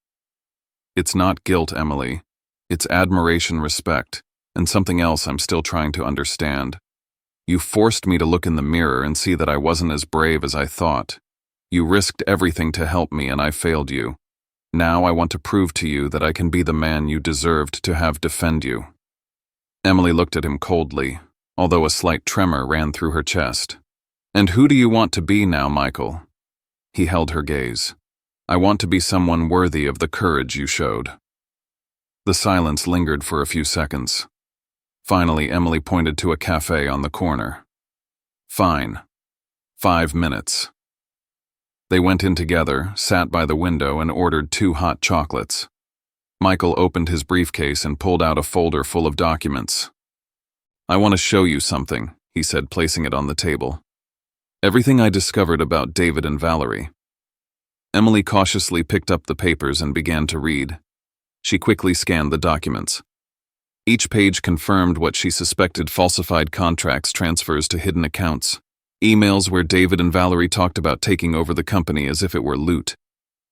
"It's not guilt, Emily. It's admiration, respect, and something else I'm still trying to understand. You forced me to look in the mirror and see that I wasn't as brave as I thought. You risked everything to help me, and I failed you. Now I want to prove to you that I can be the man you deserved to have defend you." Emily looked at him coldly, although a slight tremor ran through her chest. "And who do you want to be now, Michael?" He held her gaze. "I want to be someone worthy of the courage you showed." The silence lingered for a few seconds. Finally, Emily pointed to a cafe on the corner. "Fine. 5 minutes." They went in together, sat by the window, and ordered 2 hot chocolates. Michael opened his briefcase and pulled out a folder full of documents. "I want to show you something," he said, placing it on the table. "Everything I discovered about David and Valerie." Emily cautiously picked up the papers and began to read. She quickly scanned the documents. Each page confirmed what she suspected: falsified contracts, transfers to hidden accounts, emails where David and Valerie talked about taking over the company as if it were loot.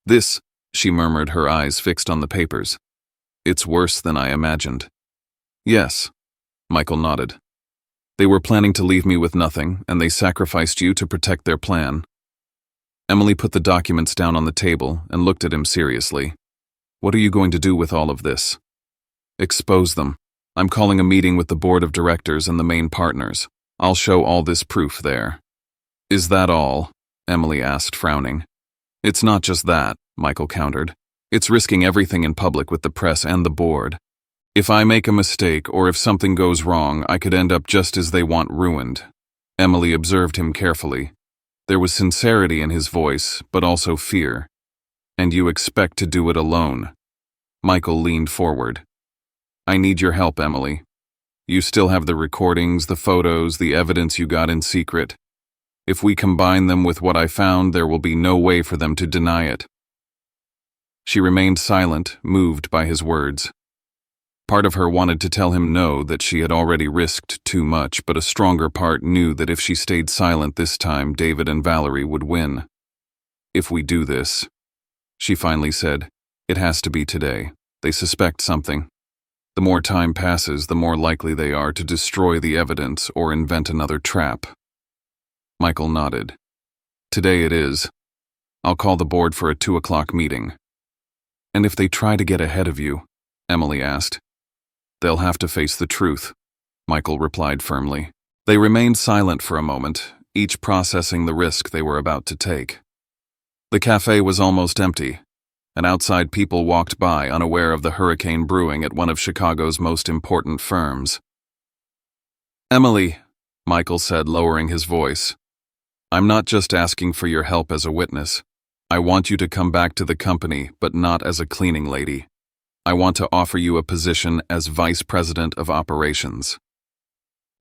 "This," she murmured, her eyes fixed on the papers. "It's worse than I imagined." "Yes," Michael nodded. "They were planning to leave me with nothing, and they sacrificed you to protect their plan." Emily put the documents down on the table and looked at him seriously. "What are you going to do with all of this?" "Expose them. I'm calling a meeting with the board of directors and the main partners. I'll show all this proof there." "Is that all?" Emily asked, frowning. "It's not just that," Michael countered. "It's risking everything in public with the press and the board. If I make a mistake or if something goes wrong, I could end up just as they want, ruined." Emily observed him carefully. There was sincerity in his voice, but also fear. "And you expect to do it alone?" Michael leaned forward. "I need your help, Emily. You still have the recordings, the photos, the evidence you got in secret. If we combine them with what I found, there will be no way for them to deny it." She remained silent, moved by his words. Part of her wanted to tell him no, that she had already risked too much, but a stronger part knew that if she stayed silent this time, David and Valerie would win. "If we do this," she finally said, "it has to be today. They suspect something. The more time passes, the more likely they are to destroy the evidence or invent another trap." Michael nodded. "Today it is. I'll call the board for a 2 o'clock meeting." "And if they try to get ahead of you?" Emily asked. "They'll have to face the truth," Michael replied firmly. They remained silent for a moment, each processing the risk they were about to take. The cafe was almost empty, and outside people walked by, unaware of the hurricane brewing at one of Chicago's most important firms. "Emily," Michael said, lowering his voice, "I'm not just asking for your help as a witness. I want you to come back to the company, but not as a cleaning lady. I want to offer you a position as Vice President of Operations."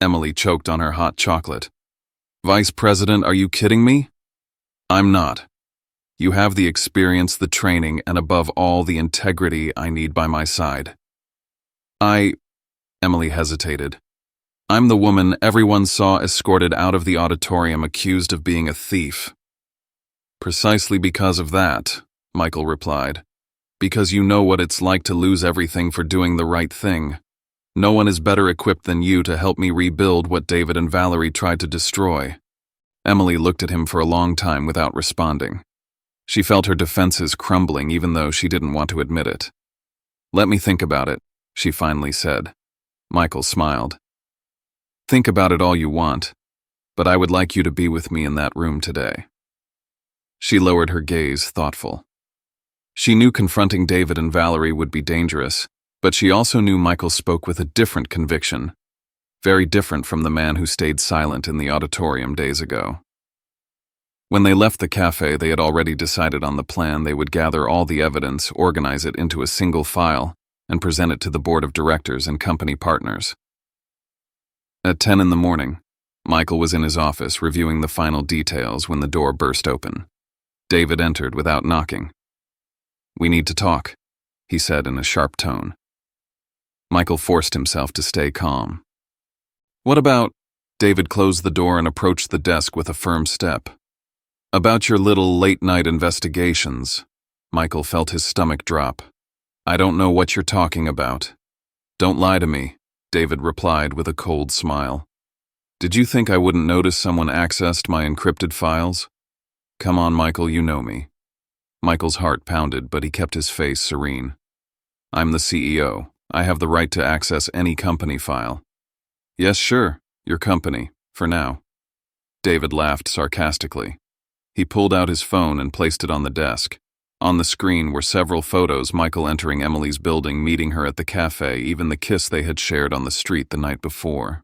Emily choked on her hot chocolate. "Vice President, are you kidding me?" "I'm not. You have the experience, the training, and above all, the integrity I need by my side." Emily hesitated. "I'm the woman everyone saw escorted out of the auditorium accused of being a thief." "Precisely because of that," Michael replied. "Because you know what it's like to lose everything for doing the right thing. No one is better equipped than you to help me rebuild what David and Valerie tried to destroy." Emily looked at him for a long time without responding. She felt her defenses crumbling even though she didn't want to admit it. "Let me think about it," she finally said. Michael smiled. "Think about it all you want, but I would like you to be with me in that room today." She lowered her gaze, thoughtful. She knew confronting David and Valerie would be dangerous, but she also knew Michael spoke with a different conviction, very different from the man who stayed silent in the auditorium days ago. When they left the cafe, they had already decided on the plan. They would gather all the evidence, organize it into a single file, and present it to the board of directors and company partners. At 10 in the morning, Michael was in his office reviewing the final details when the door burst open. David entered without knocking. "We need to talk," he said in a sharp tone. Michael forced himself to stay calm. "What about—" David closed the door and approached the desk with a firm step. "About your little late-night investigations." Michael felt his stomach drop. "I don't know what you're talking about." "Don't lie to me," David replied with a cold smile. "Did you think I wouldn't notice someone accessed my encrypted files? Come on, Michael, you know me." Michael's heart pounded, but he kept his face serene. "I'm the CEO. I have the right to access any company file." "Yes, sure, your company, for now." David laughed sarcastically. He pulled out his phone and placed it on the desk. On the screen were several photos: Michael entering Emily's building, meeting her at the cafe, even the kiss they had shared on the street the night before.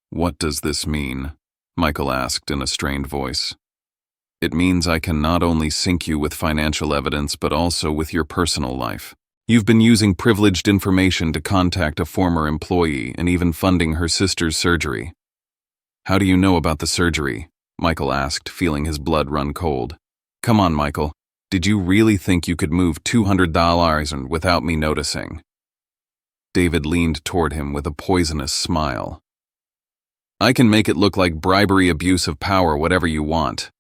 "What does this mean?" Michael asked in a strained voice. "It means I can not only sink you with financial evidence, but also with your personal life. You've been using privileged information to contact a former employee and even funding her sister's surgery." "How do you know about the surgery?" Michael asked, feeling his blood run cold. "Come on, Michael. Did you really think you could move $200 and without me noticing? David leaned toward him with a poisonous smile. I can make it look like bribery, abuse of power, whatever you want.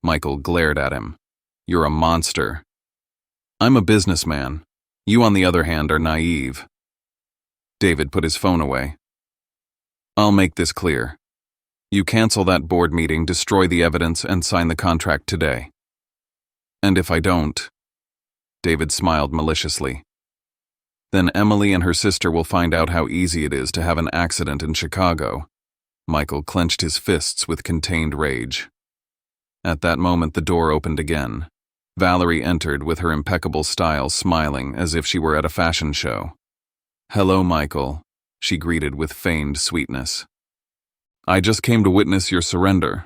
Michael glared at him. You're a monster. I'm a businessman. You, on the other hand, are naive. David put his phone away. I'll make this clear. You cancel that board meeting, destroy the evidence, and sign the contract today. And if I don't, David smiled maliciously, then Emily and her sister will find out how easy it is to have an accident in Chicago. Michael clenched his fists with contained rage. At that moment, the door opened again. Valerie entered with her impeccable style, smiling as if she were at a fashion show. Hello, Michael, she greeted with feigned sweetness. I just came to witness your surrender.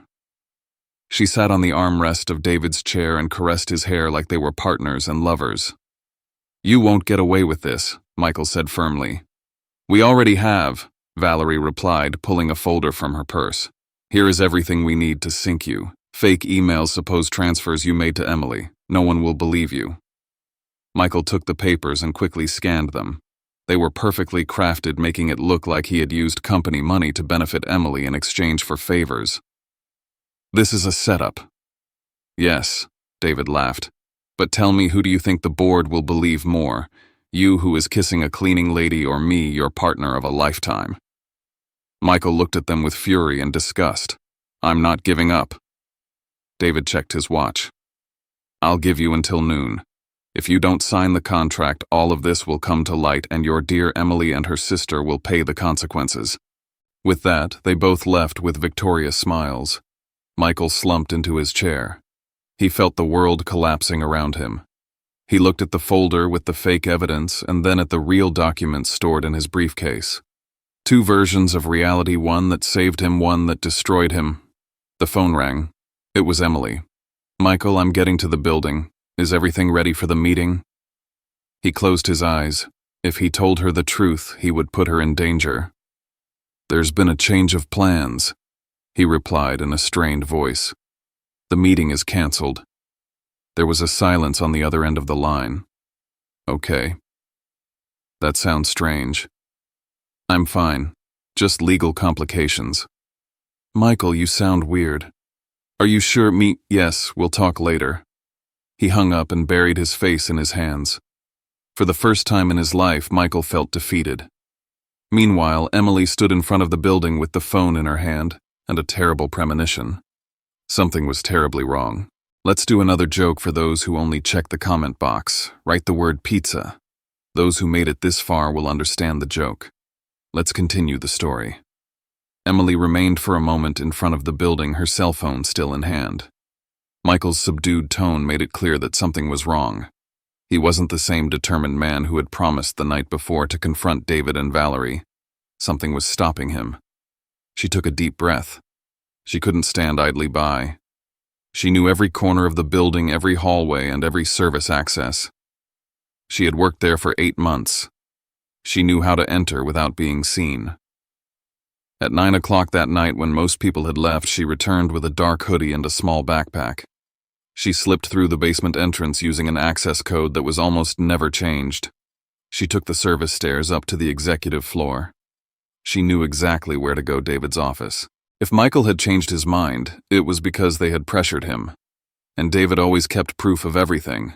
She sat on the armrest of David's chair and caressed his hair like they were partners and lovers. You won't get away with this, Michael said firmly. We already have, Valerie replied, pulling a folder from her purse. Here is everything we need to sink you. Fake emails, supposed transfers you made to Emily. No one will believe you. Michael took the papers and quickly scanned them. They were perfectly crafted, making it look like he had used company money to benefit Emily in exchange for favors. This is a setup. Yes, David laughed. But tell me, who do you think the board will believe more? You, who is kissing a cleaning lady, or me, your partner of a lifetime? Michael looked at them with fury and disgust. I'm not giving up. David checked his watch. I'll give you until noon. If you don't sign the contract, all of this will come to light and your dear Emily and her sister will pay the consequences. With that, they both left with victorious smiles. Michael slumped into his chair. He felt the world collapsing around him. He looked at the folder with the fake evidence and then at the real documents stored in his briefcase. Two versions of reality, one that saved him, one that destroyed him. The phone rang. It was Emily. Michael, I'm getting to the building. Is everything ready for the meeting? He closed his eyes. If he told her the truth, he would put her in danger. There's been a change of plans, he replied in a strained voice. The meeting is canceled. There was a silence on the other end of the line. Okay. That sounds strange. I'm fine. Just legal complications. Michael, you sound weird. Are you sure? Yes, we'll talk later. He hung up and buried his face in his hands. For the first time in his life, Michael felt defeated. Meanwhile, Emily stood in front of the building with the phone in her hand and a terrible premonition. Something was terribly wrong. Let's do another joke for those who only check the comment box. Write the word pizza. Those who made it this far will understand the joke. Let's continue the story. Emily remained for a moment in front of the building, her cell phone still in hand. Michael's subdued tone made it clear that something was wrong. He wasn't the same determined man who had promised the night before to confront David and Valerie. Something was stopping him. She took a deep breath. She couldn't stand idly by. She knew every corner of the building, every hallway, and every service access. She had worked there for 8 months. She knew how to enter without being seen. At 9 o'clock that night, when most people had left, she returned with a dark hoodie and a small backpack. She slipped through the basement entrance using an access code that was almost never changed. She took the service stairs up to the executive floor. She knew exactly where to go: David's office. If Michael had changed his mind, it was because they had pressured him. And David always kept proof of everything.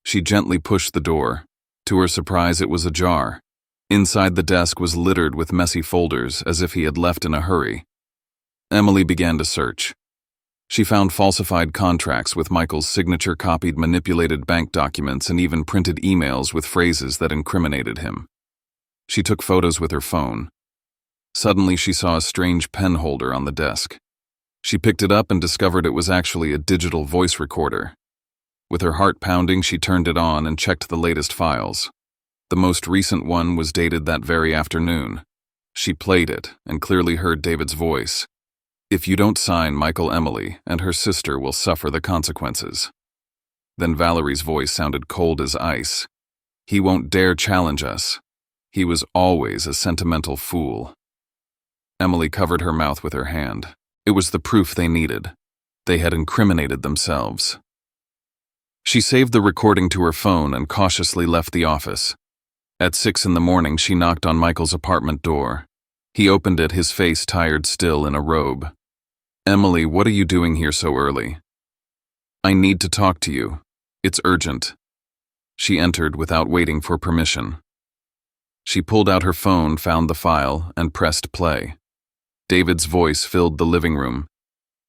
She gently pushed the door. To her surprise, it was ajar. Inside, the desk was littered with messy folders, as if he had left in a hurry. Emily began to search. She found falsified contracts with Michael's signature, copied manipulated bank documents, and even printed emails with phrases that incriminated him. She took photos with her phone. Suddenly, she saw a strange pen holder on the desk. She picked it up and discovered it was actually a digital voice recorder. With her heart pounding, she turned it on and checked the latest files. The most recent one was dated that very afternoon. She played it and clearly heard David's voice. If you don't sign, Michael, Emily and her sister will suffer the consequences. Then Valerie's voice sounded cold as ice. He won't dare challenge us. He was always a sentimental fool. Emily covered her mouth with her hand. It was the proof they needed. They had incriminated themselves. She saved the recording to her phone and cautiously left the office. At 6 in the morning, she knocked on Michael's apartment door. He opened it, his face tired still, in a robe. "Emily, what are you doing here so early?" "I need to talk to you. It's urgent." She entered without waiting for permission. She pulled out her phone, found the file, and pressed play. David's voice filled the living room.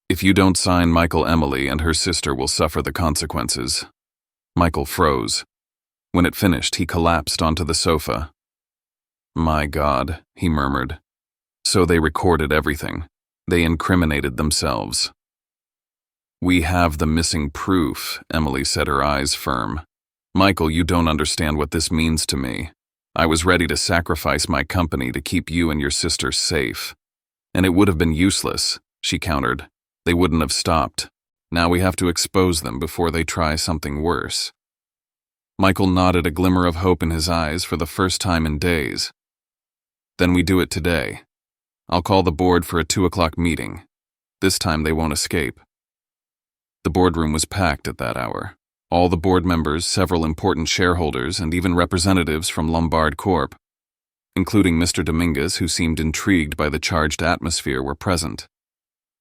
"If you don't sign Michael, Emily and her sister will suffer the consequences." Michael froze. When it finished, he collapsed onto the sofa. "My God," he murmured. So they recorded everything. They incriminated themselves. "We have the missing proof," Emily said, her eyes firm. "Michael, you don't understand what this means to me. I was ready to sacrifice my company to keep you and your sister safe. And it would have been useless," she countered. "They wouldn't have stopped. Now we have to expose them before they try something worse." Michael nodded, a glimmer of hope in his eyes for the first time in days. "Then we do it today. I'll call the board for a 2 o'clock meeting. This time they won't escape." The boardroom was packed at that hour. All the board members, several important shareholders, and even representatives from Lombard Corp., including Mr. Dominguez, who seemed intrigued by the charged atmosphere, were present.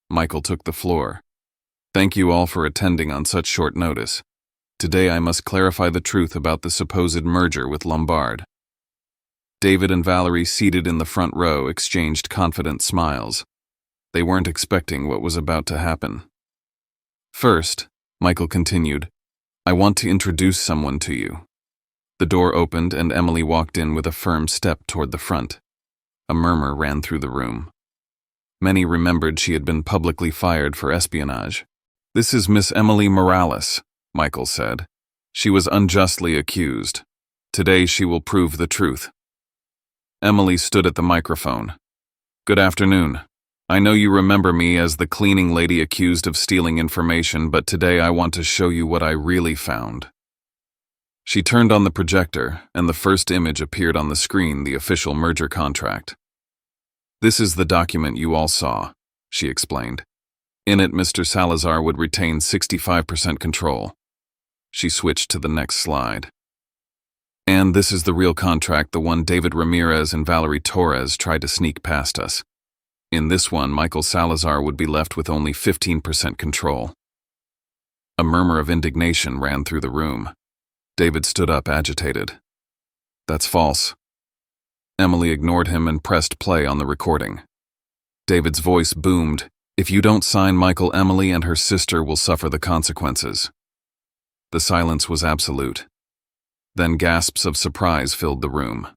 Michael took the floor. "Thank you all for attending on such short notice. Today I must clarify the truth about the supposed merger with Lombard." David and Valerie, seated in the front row, exchanged confident smiles. They weren't expecting what was about to happen. "First," Michael continued, "I want to introduce someone to you." The door opened and Emily walked in with a firm step toward the front. A murmur ran through the room. Many remembered she had been publicly fired for espionage. "This is Miss Emily Morales," Michael said. "She was unjustly accused. Today she will prove the truth." Emily stood at the microphone. "Good afternoon. I know you remember me as the cleaning lady accused of stealing information, but today I want to show you what I really found." She turned on the projector, and the first image appeared on the screen, the official merger contract. "This is the document you all saw," she explained. "In it, Mr. Salazar would retain 65% control." She switched to the next slide. "And this is the real contract, the one David Ramirez and Valerie Torres tried to sneak past us. In this one, Michael Salazar would be left with only 15% control." A murmur of indignation ran through the room. David stood up, agitated. "That's false." Emily ignored him and pressed play on the recording. David's voice boomed, "If you don't sign Michael, Emily and her sister will suffer the consequences." The silence was absolute. Then gasps of surprise filled the room.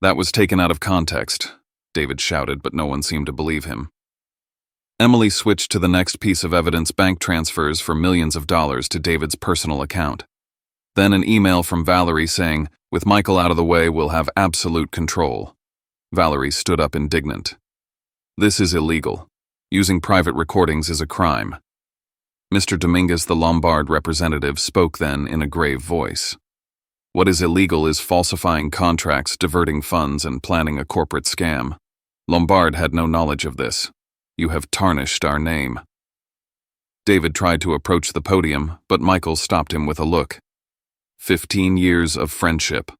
"That was taken out of context," David shouted, but no one seemed to believe him. Emily switched to the next piece of evidence: bank transfers for millions of dollars to David's personal account. Then an email from Valerie saying, "With Michael out of the way, we'll have absolute control." Valerie stood up indignant. "This is illegal. Using private recordings is a crime." Mr. Dominguez, the Lombard representative, spoke then in a grave voice. "What is illegal is falsifying contracts, diverting funds, and planning a corporate scam. Lombard had no knowledge of this. You have tarnished our name." David tried to approach the podium, but Michael stopped him with a look. 15 years of friendship."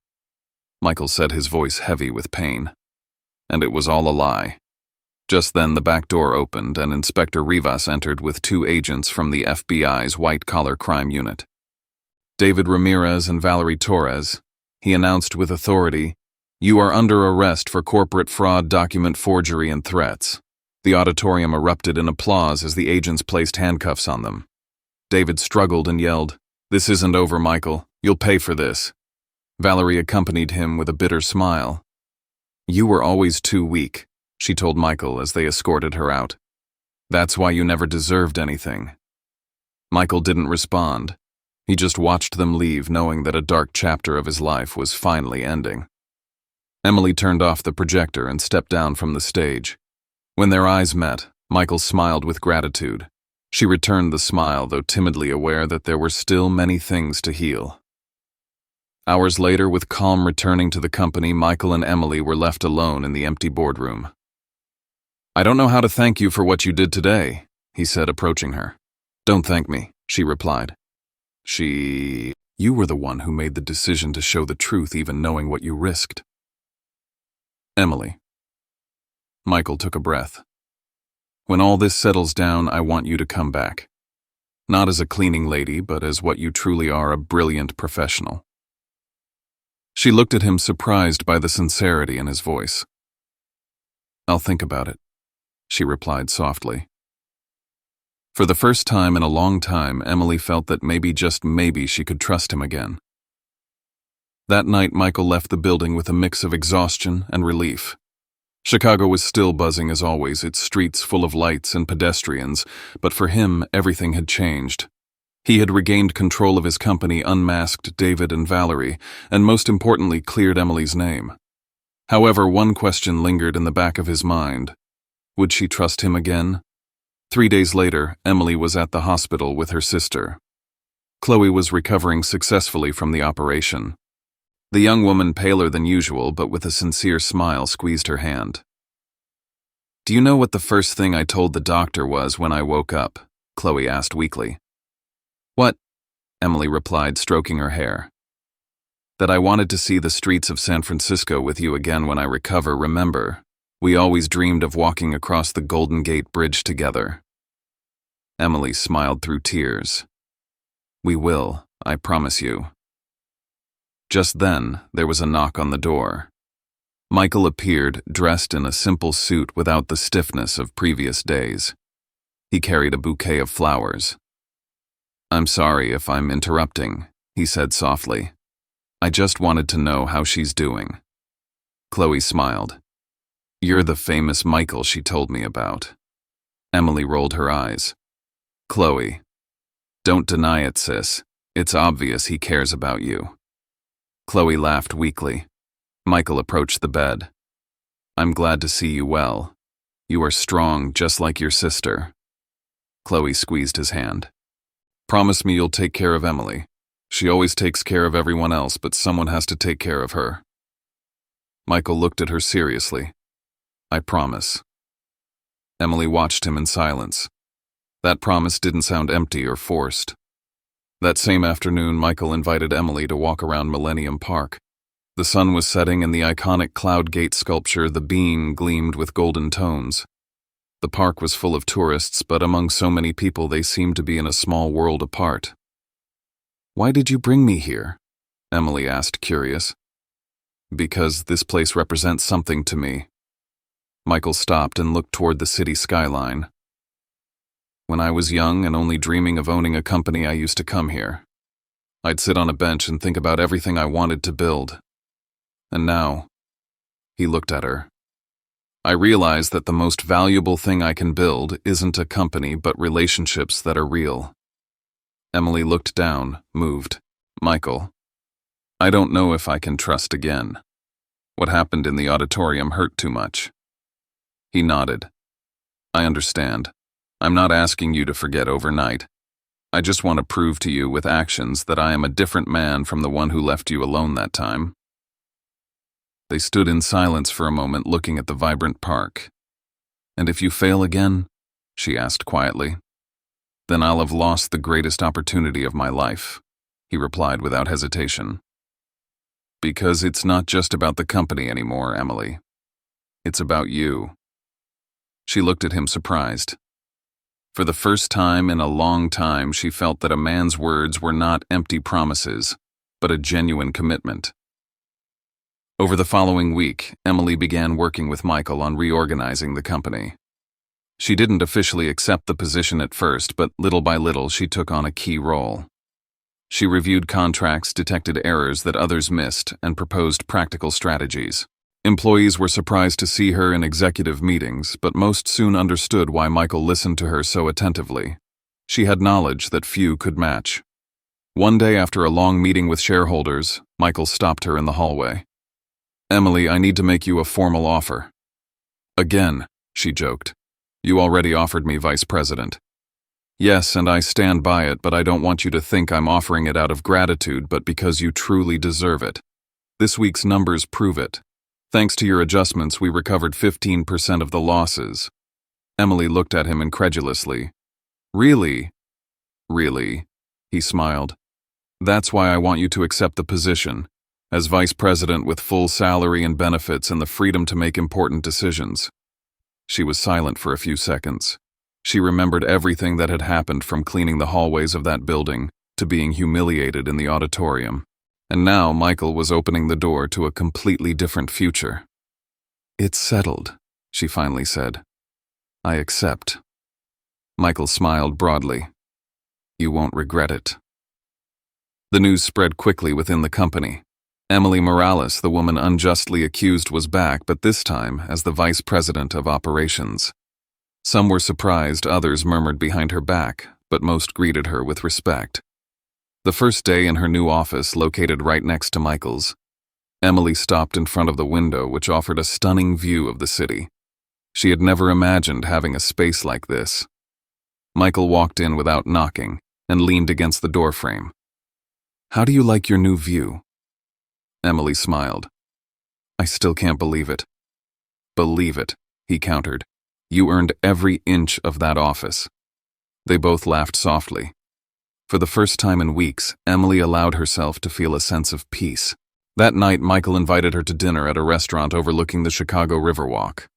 Michael said, his voice heavy with pain. "And it was all a lie." Just then the back door opened and Inspector Rivas entered with 2 agents from the FBI's white-collar crime unit. "David Ramirez and Valerie Torres," he announced with authority, "you are under arrest for corporate fraud, document forgery, and threats." The auditorium erupted in applause as the agents placed handcuffs on them. David struggled and yelled, "This isn't over, Michael. You'll pay for this." Valerie accompanied him with a bitter smile. "You were always too weak," she told Michael as they escorted her out. "That's why you never deserved anything." Michael didn't respond. He just watched them leave, knowing that a dark chapter of his life was finally ending. Emily turned off the projector and stepped down from the stage. When their eyes met, Michael smiled with gratitude. She returned the smile, though timidly aware that there were still many things to heal. Hours later, with calm returning to the company, Michael and Emily were left alone in the empty boardroom. "I don't know how to thank you for what you did today," he said, approaching her. "Don't thank me," she replied. You were the one who made the decision to show the truth even knowing what you risked. Emily. Michael took a breath. When all this settles down, I want you to come back. Not as a cleaning lady, but as what you truly are, a brilliant professional. She looked at him, surprised by the sincerity in his voice. I'll think about it, she replied softly. For the first time in a long time, Emily felt that maybe, just maybe, she could trust him again. That night, Michael left the building with a mix of exhaustion and relief. Chicago was still buzzing as always, its streets full of lights and pedestrians, but for him, everything had changed. He had regained control of his company, unmasked David and Valerie, and most importantly, cleared Emily's name. However, one question lingered in the back of his mind. Would she trust him again? 3 days later, Emily was at the hospital with her sister. Chloe was recovering successfully from the operation. The young woman, paler than usual, but with a sincere smile, squeezed her hand. Do you know what the first thing I told the doctor was when I woke up? Chloe asked weakly. What? Emily replied, stroking her hair. That I wanted to see the streets of San Francisco with you again when I recover. Remember, we always dreamed of walking across the Golden Gate Bridge together. Emily smiled through tears. We will, I promise you. Just then, there was a knock on the door. Michael appeared, dressed in a simple suit without the stiffness of previous days. He carried a bouquet of flowers. I'm sorry if I'm interrupting, he said softly. I just wanted to know how she's doing. Chloe smiled. You're the famous Michael she told me about. Emily rolled her eyes. Chloe, don't deny it, sis. It's obvious he cares about you. Chloe laughed weakly. Michael approached the bed. I'm glad to see you well. You are strong, just like your sister. Chloe squeezed his hand. Promise me you'll take care of Emily. She always takes care of everyone else, but someone has to take care of her. Michael looked at her seriously. I promise. Emily watched him in silence. That promise didn't sound empty or forced. That same afternoon, Michael invited Emily to walk around Millennium Park. The sun was setting and the iconic Cloud Gate sculpture, the Bean, gleamed with golden tones. The park was full of tourists, but among so many people they seemed to be in a small world apart. Why did you bring me here? Emily asked, curious. Because this place represents something to me. Michael stopped and looked toward the city skyline. When I was young and only dreaming of owning a company, I used to come here. I'd sit on a bench and think about everything I wanted to build. And now, he looked at her. I realize that the most valuable thing I can build isn't a company but relationships that are real. Emily looked down, moved. Michael, I don't know if I can trust again. What happened in the auditorium hurt too much. He nodded. I understand. I'm not asking you to forget overnight. I just want to prove to you with actions that I am a different man from the one who left you alone that time. They stood in silence for a moment, looking at the vibrant park. And if you fail again, she asked quietly, then I'll have lost the greatest opportunity of my life, he replied without hesitation. Because it's not just about the company anymore, Emily. It's about you. She looked at him surprised. For the first time in a long time, she felt that a man's words were not empty promises, but a genuine commitment. Over the following week, Emily began working with Michael on reorganizing the company. She didn't officially accept the position at first, but little by little she took on a key role. She reviewed contracts, detected errors that others missed, and proposed practical strategies. Employees were surprised to see her in executive meetings, but most soon understood why Michael listened to her so attentively. She had knowledge that few could match. One day after a long meeting with shareholders, Michael stopped her in the hallway. Emily, I need to make you a formal offer. Again, she joked. You already offered me vice president. Yes, and I stand by it, but I don't want you to think I'm offering it out of gratitude, but because you truly deserve it. This week's numbers prove it. Thanks to your adjustments, we recovered 15% of the losses. Emily looked at him incredulously. Really? Really? He smiled. That's why I want you to accept the position, as vice president with full salary and benefits and the freedom to make important decisions." She was silent for a few seconds. She remembered everything that had happened, from cleaning the hallways of that building to being humiliated in the auditorium. And now Michael was opening the door to a completely different future. "It's settled," she finally said. "I accept." Michael smiled broadly. "You won't regret it." The news spread quickly within the company. Emily Morales, the woman unjustly accused, was back, but this time as the vice president of operations. Some were surprised, others murmured behind her back, but most greeted her with respect. The first day in her new office, located right next to Michael's, Emily stopped in front of the window, which offered a stunning view of the city. She had never imagined having a space like this. Michael walked in without knocking and leaned against the doorframe. "How do you like your new view?" Emily smiled. "I still can't believe it." "Believe it," he countered. "You earned every inch of that office." They both laughed softly. For the first time in weeks, Emily allowed herself to feel a sense of peace. That night, Michael invited her to dinner at a restaurant overlooking the Chicago Riverwalk.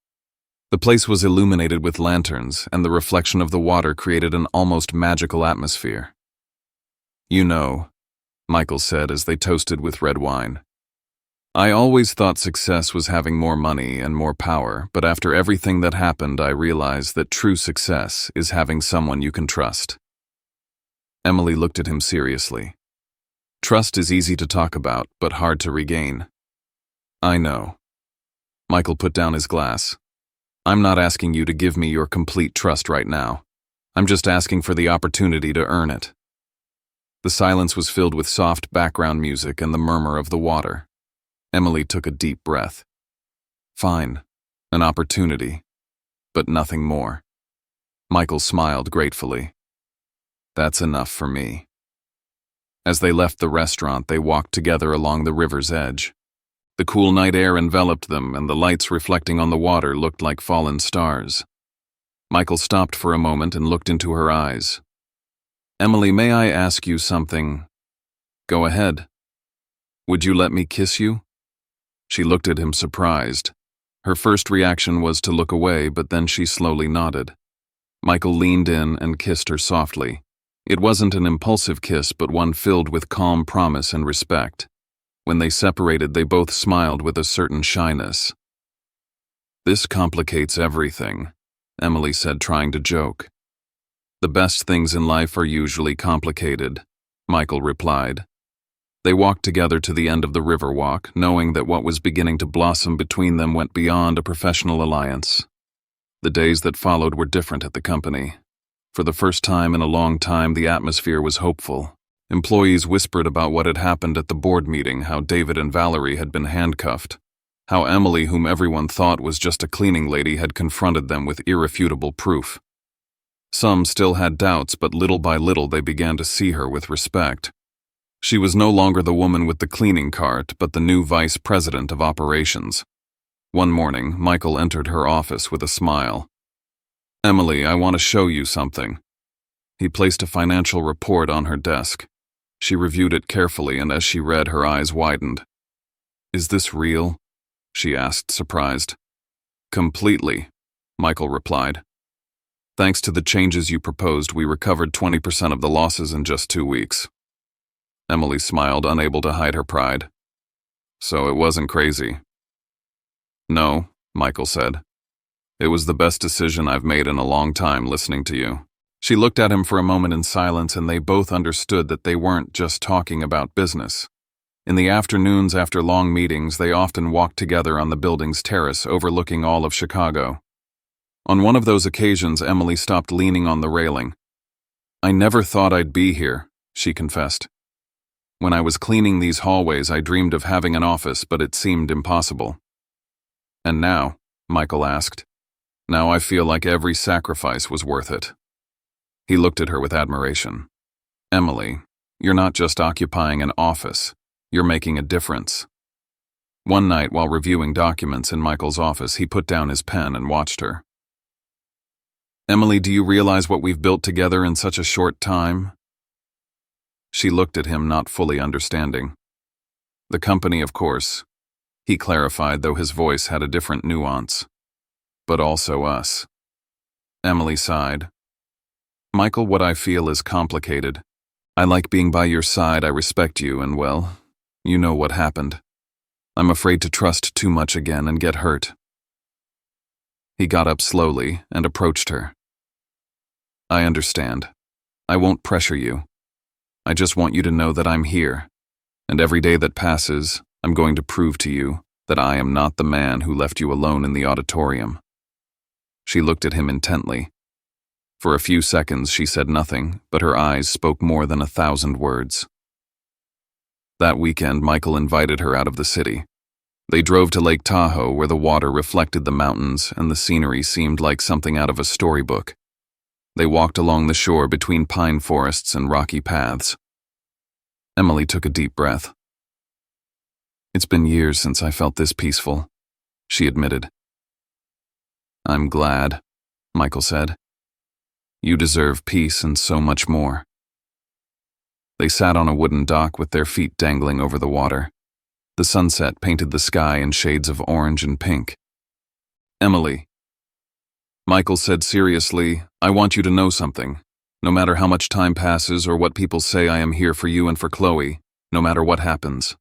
The place was illuminated with lanterns, and the reflection of the water created an almost magical atmosphere. "You know," Michael said as they toasted with red wine, "I always thought success was having more money and more power, but after everything that happened, I realized that true success is having someone you can trust." Emily looked at him seriously. "Trust is easy to talk about, but hard to regain." "I know." Michael put down his glass. "I'm not asking you to give me your complete trust right now. I'm just asking for the opportunity to earn it." The silence was filled with soft background music and the murmur of the water. Emily took a deep breath. "Fine, an opportunity, but nothing more." Michael smiled gratefully. "That's enough for me." As they left the restaurant, they walked together along the river's edge. The cool night air enveloped them, and the lights reflecting on the water looked like fallen stars. Michael stopped for a moment and looked into her eyes. "Emily, may I ask you something?" "Go ahead." "Would you let me kiss you?" She looked at him surprised. Her first reaction was to look away, but then she slowly nodded. Michael leaned in and kissed her softly. It wasn't an impulsive kiss, but one filled with calm promise and respect. When they separated, they both smiled with a certain shyness. "This complicates everything," Emily said, trying to joke. "The best things in life are usually complicated," Michael replied. They walked together to the end of the Riverwalk, knowing that what was beginning to blossom between them went beyond a professional alliance. The days that followed were different at the company. For the first time in a long time, the atmosphere was hopeful. Employees whispered about what had happened at the board meeting, how David and Valerie had been handcuffed, how Emily, whom everyone thought was just a cleaning lady, had confronted them with irrefutable proof. Some still had doubts, but little by little they began to see her with respect. She was no longer the woman with the cleaning cart, but the new vice president of operations. One morning, Michael entered her office with a smile. "Emily, I want to show you something." He placed a financial report on her desk. She reviewed it carefully, and as she read, her eyes widened. "Is this real?" she asked, surprised. "Completely," Michael replied. "Thanks to the changes you proposed, we recovered 20% of the losses in just 2 weeks." Emily smiled, unable to hide her pride. "So it wasn't crazy?" "No," Michael said. "It was the best decision I've made in a long time, listening to you." She looked at him for a moment in silence, and they both understood that they weren't just talking about business. In the afternoons after long meetings, they often walked together on the building's terrace overlooking all of Chicago. On one of those occasions, Emily stopped leaning on the railing. "I never thought I'd be here," she confessed. "When I was cleaning these hallways, I dreamed of having an office, but it seemed impossible." "And now?" Michael asked. "Now I feel like every sacrifice was worth it." He looked at her with admiration. "Emily, you're not just occupying an office, you're making a difference." One night, while reviewing documents in Michael's office, he put down his pen and watched her. "Emily, do you realize what we've built together in such a short time?" She looked at him, not fully understanding. The company, of course, he clarified, though his voice had a different nuance. But also us. Emily sighed. Michael, what I feel is complicated. I like being by your side, I respect you, and well, you know what happened. I'm afraid to trust too much again and get hurt. He got up slowly and approached her. I understand. I won't pressure you. I just want you to know that I'm here, and every day that passes, I'm going to prove to you that I am not the man who left you alone in the auditorium. She looked at him intently. For a few seconds she said nothing, but her eyes spoke more than 1,000 words. That weekend, Michael invited her out of the city. They drove to Lake Tahoe, where the water reflected the mountains and the scenery seemed like something out of a storybook. They walked along the shore between pine forests and rocky paths. Emily took a deep breath. It's been years since I felt this peaceful, she admitted. I'm glad, Michael said. You deserve peace and so much more. They sat on a wooden dock with their feet dangling over the water. The sunset painted the sky in shades of orange and pink. Emily, Michael said seriously, I want you to know something. No matter how much time passes or what people say, I am here for you and for Chloe, no matter what happens.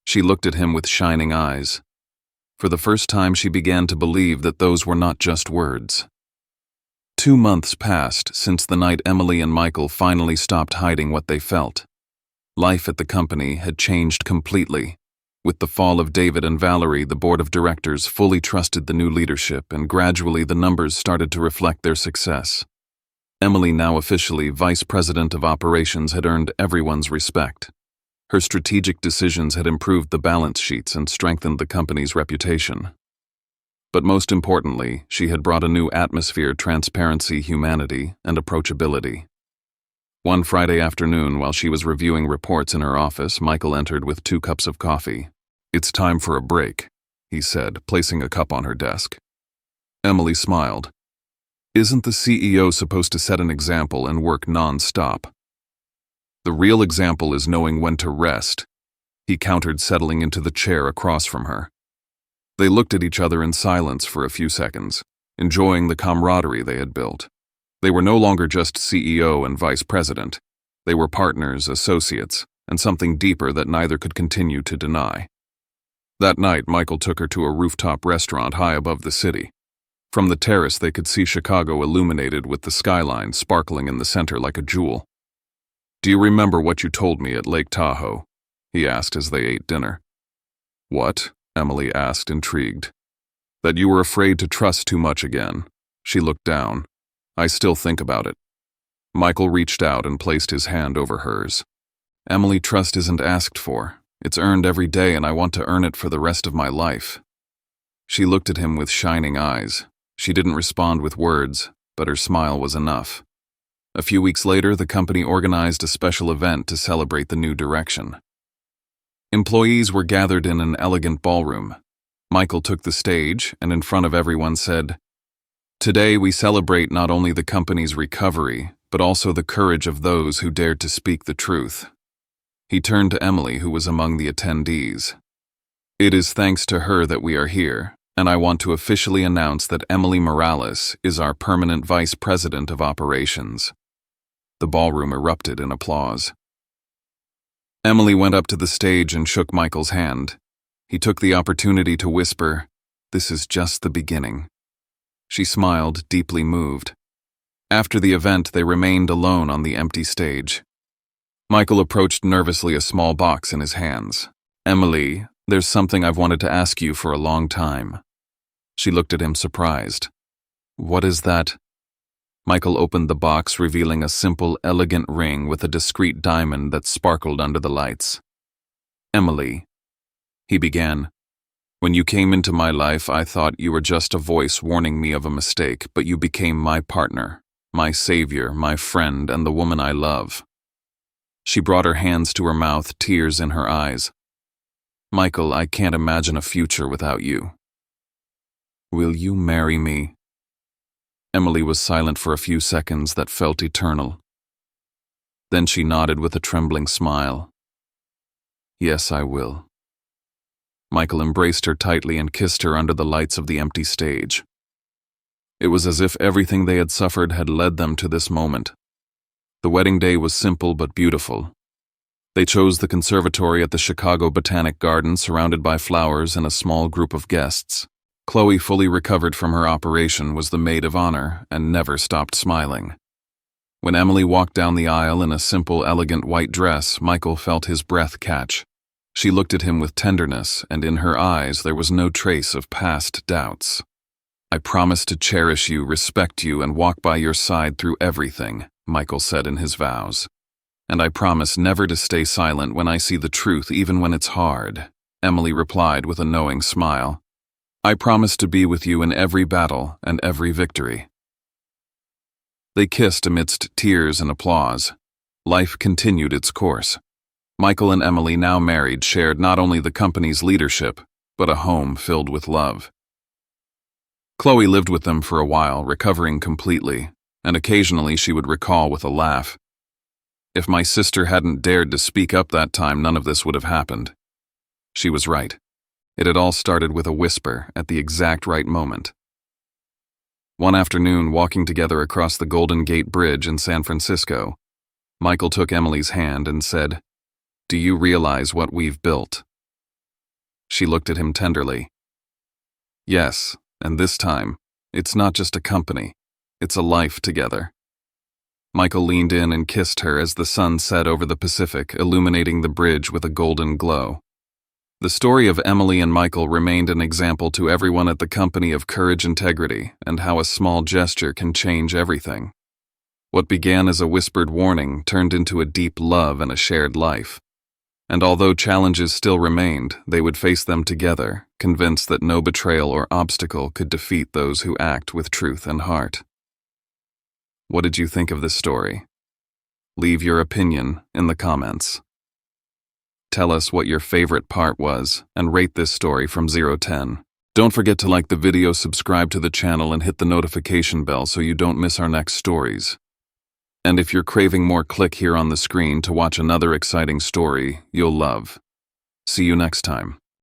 She looked at him with shining eyes. For the first time, she began to believe that those were not just words. 2 months passed since the night Emily and Michael finally stopped hiding what they felt. Life at the company had changed completely. With the fall of David and Valerie, the board of directors fully trusted the new leadership, and gradually the numbers started to reflect their success. Emily, now officially vice president of operations, had earned everyone's respect. Her strategic decisions had improved the balance sheets and strengthened the company's reputation. But most importantly, she had brought a new atmosphere: transparency, humanity, and approachability. One Friday afternoon, while she was reviewing reports in her office, Michael entered with 2 cups of coffee. It's time for a break, he said, placing a cup on her desk. Emily smiled. Isn't the CEO supposed to set an example and work non-stop? The real example is knowing when to rest, he countered, settling into the chair across from her. They looked at each other in silence for a few seconds, enjoying the camaraderie they had built. They were no longer just CEO and vice president. They were partners, associates, and something deeper that neither could continue to deny. That night, Michael took her to a rooftop restaurant high above the city. From the terrace, they could see Chicago illuminated with the skyline sparkling in the center like a jewel. Do you remember what you told me at Lake Tahoe? He asked as they ate dinner. What? Emily asked, intrigued. That you were afraid to trust too much again. She looked down. I still think about it. Michael reached out and placed his hand over hers. Emily, trust isn't asked for. It's earned every day, and I want to earn it for the rest of my life. She looked at him with shining eyes. She didn't respond with words, but her smile was enough. A few weeks later, the company organized a special event to celebrate the new direction. Employees were gathered in an elegant ballroom. Michael took the stage and in front of everyone said, Today we celebrate not only the company's recovery, but also the courage of those who dared to speak the truth. He turned to Emily, who was among the attendees. It is thanks to her that we are here, and I want to officially announce that Emily Morales is our permanent vice president of operations. The ballroom erupted in applause. Emily went up to the stage and shook Michael's hand. He took the opportunity to whisper, This is just the beginning. She smiled, deeply moved. After the event, they remained alone on the empty stage. Michael approached nervously, a small box in his hands. Emily, there's something I've wanted to ask you for a long time. She looked at him surprised. What is that? Michael opened the box, revealing a simple, elegant ring with a discreet diamond that sparkled under the lights. Emily, he began, when you came into my life, I thought you were just a voice warning me of a mistake, but you became my partner, my savior, my friend, and the woman I love. She brought her hands to her mouth, tears in her eyes. Michael, I can't imagine a future without you. Will you marry me? Emily was silent for a few seconds that felt eternal. Then she nodded with a trembling smile. "Yes, I will." Michael embraced her tightly and kissed her under the lights of the empty stage. It was as if everything they had suffered had led them to this moment. The wedding day was simple but beautiful. They chose the conservatory at the Chicago Botanic Garden, surrounded by flowers and a small group of guests. Chloe, fully recovered from her operation, was the maid of honor and never stopped smiling. When Emily walked down the aisle in a simple, elegant white dress, Michael felt his breath catch. She looked at him with tenderness, and in her eyes there was no trace of past doubts. "I promise to cherish you, respect you, and walk by your side through everything," Michael said in his vows. "And I promise never to stay silent when I see the truth, even when it's hard," Emily replied with a knowing smile. "I promise to be with you in every battle and every victory." They kissed amidst tears and applause. Life continued its course. Michael and Emily, now married, shared not only the company's leadership, but a home filled with love. Chloe lived with them for a while, recovering completely, and occasionally she would recall with a laugh, "If my sister hadn't dared to speak up that time, none of this would have happened." She was right. It had all started with a whisper at the exact right moment. One afternoon, walking together across the Golden Gate Bridge in San Francisco, Michael took Emily's hand and said, "Do you realize what we've built?" She looked at him tenderly. "Yes, and this time, it's not just a company, it's a life together." Michael leaned in and kissed her as the sun set over the Pacific, illuminating the bridge with a golden glow. The story of Emily and Michael remained an example to everyone at the company of courage, integrity, and how a small gesture can change everything. What began as a whispered warning turned into a deep love and a shared life. And although challenges still remained, they would face them together, convinced that no betrayal or obstacle could defeat those who act with truth and heart. What did you think of this story? Leave your opinion in the comments. Tell us what your favorite part was and rate this story from 0 to 10. Don't forget to like the video, subscribe to the channel, and hit the notification bell so you don't miss our next stories. And if you're craving more, click here on the screen to watch another exciting story you'll love. See you next time.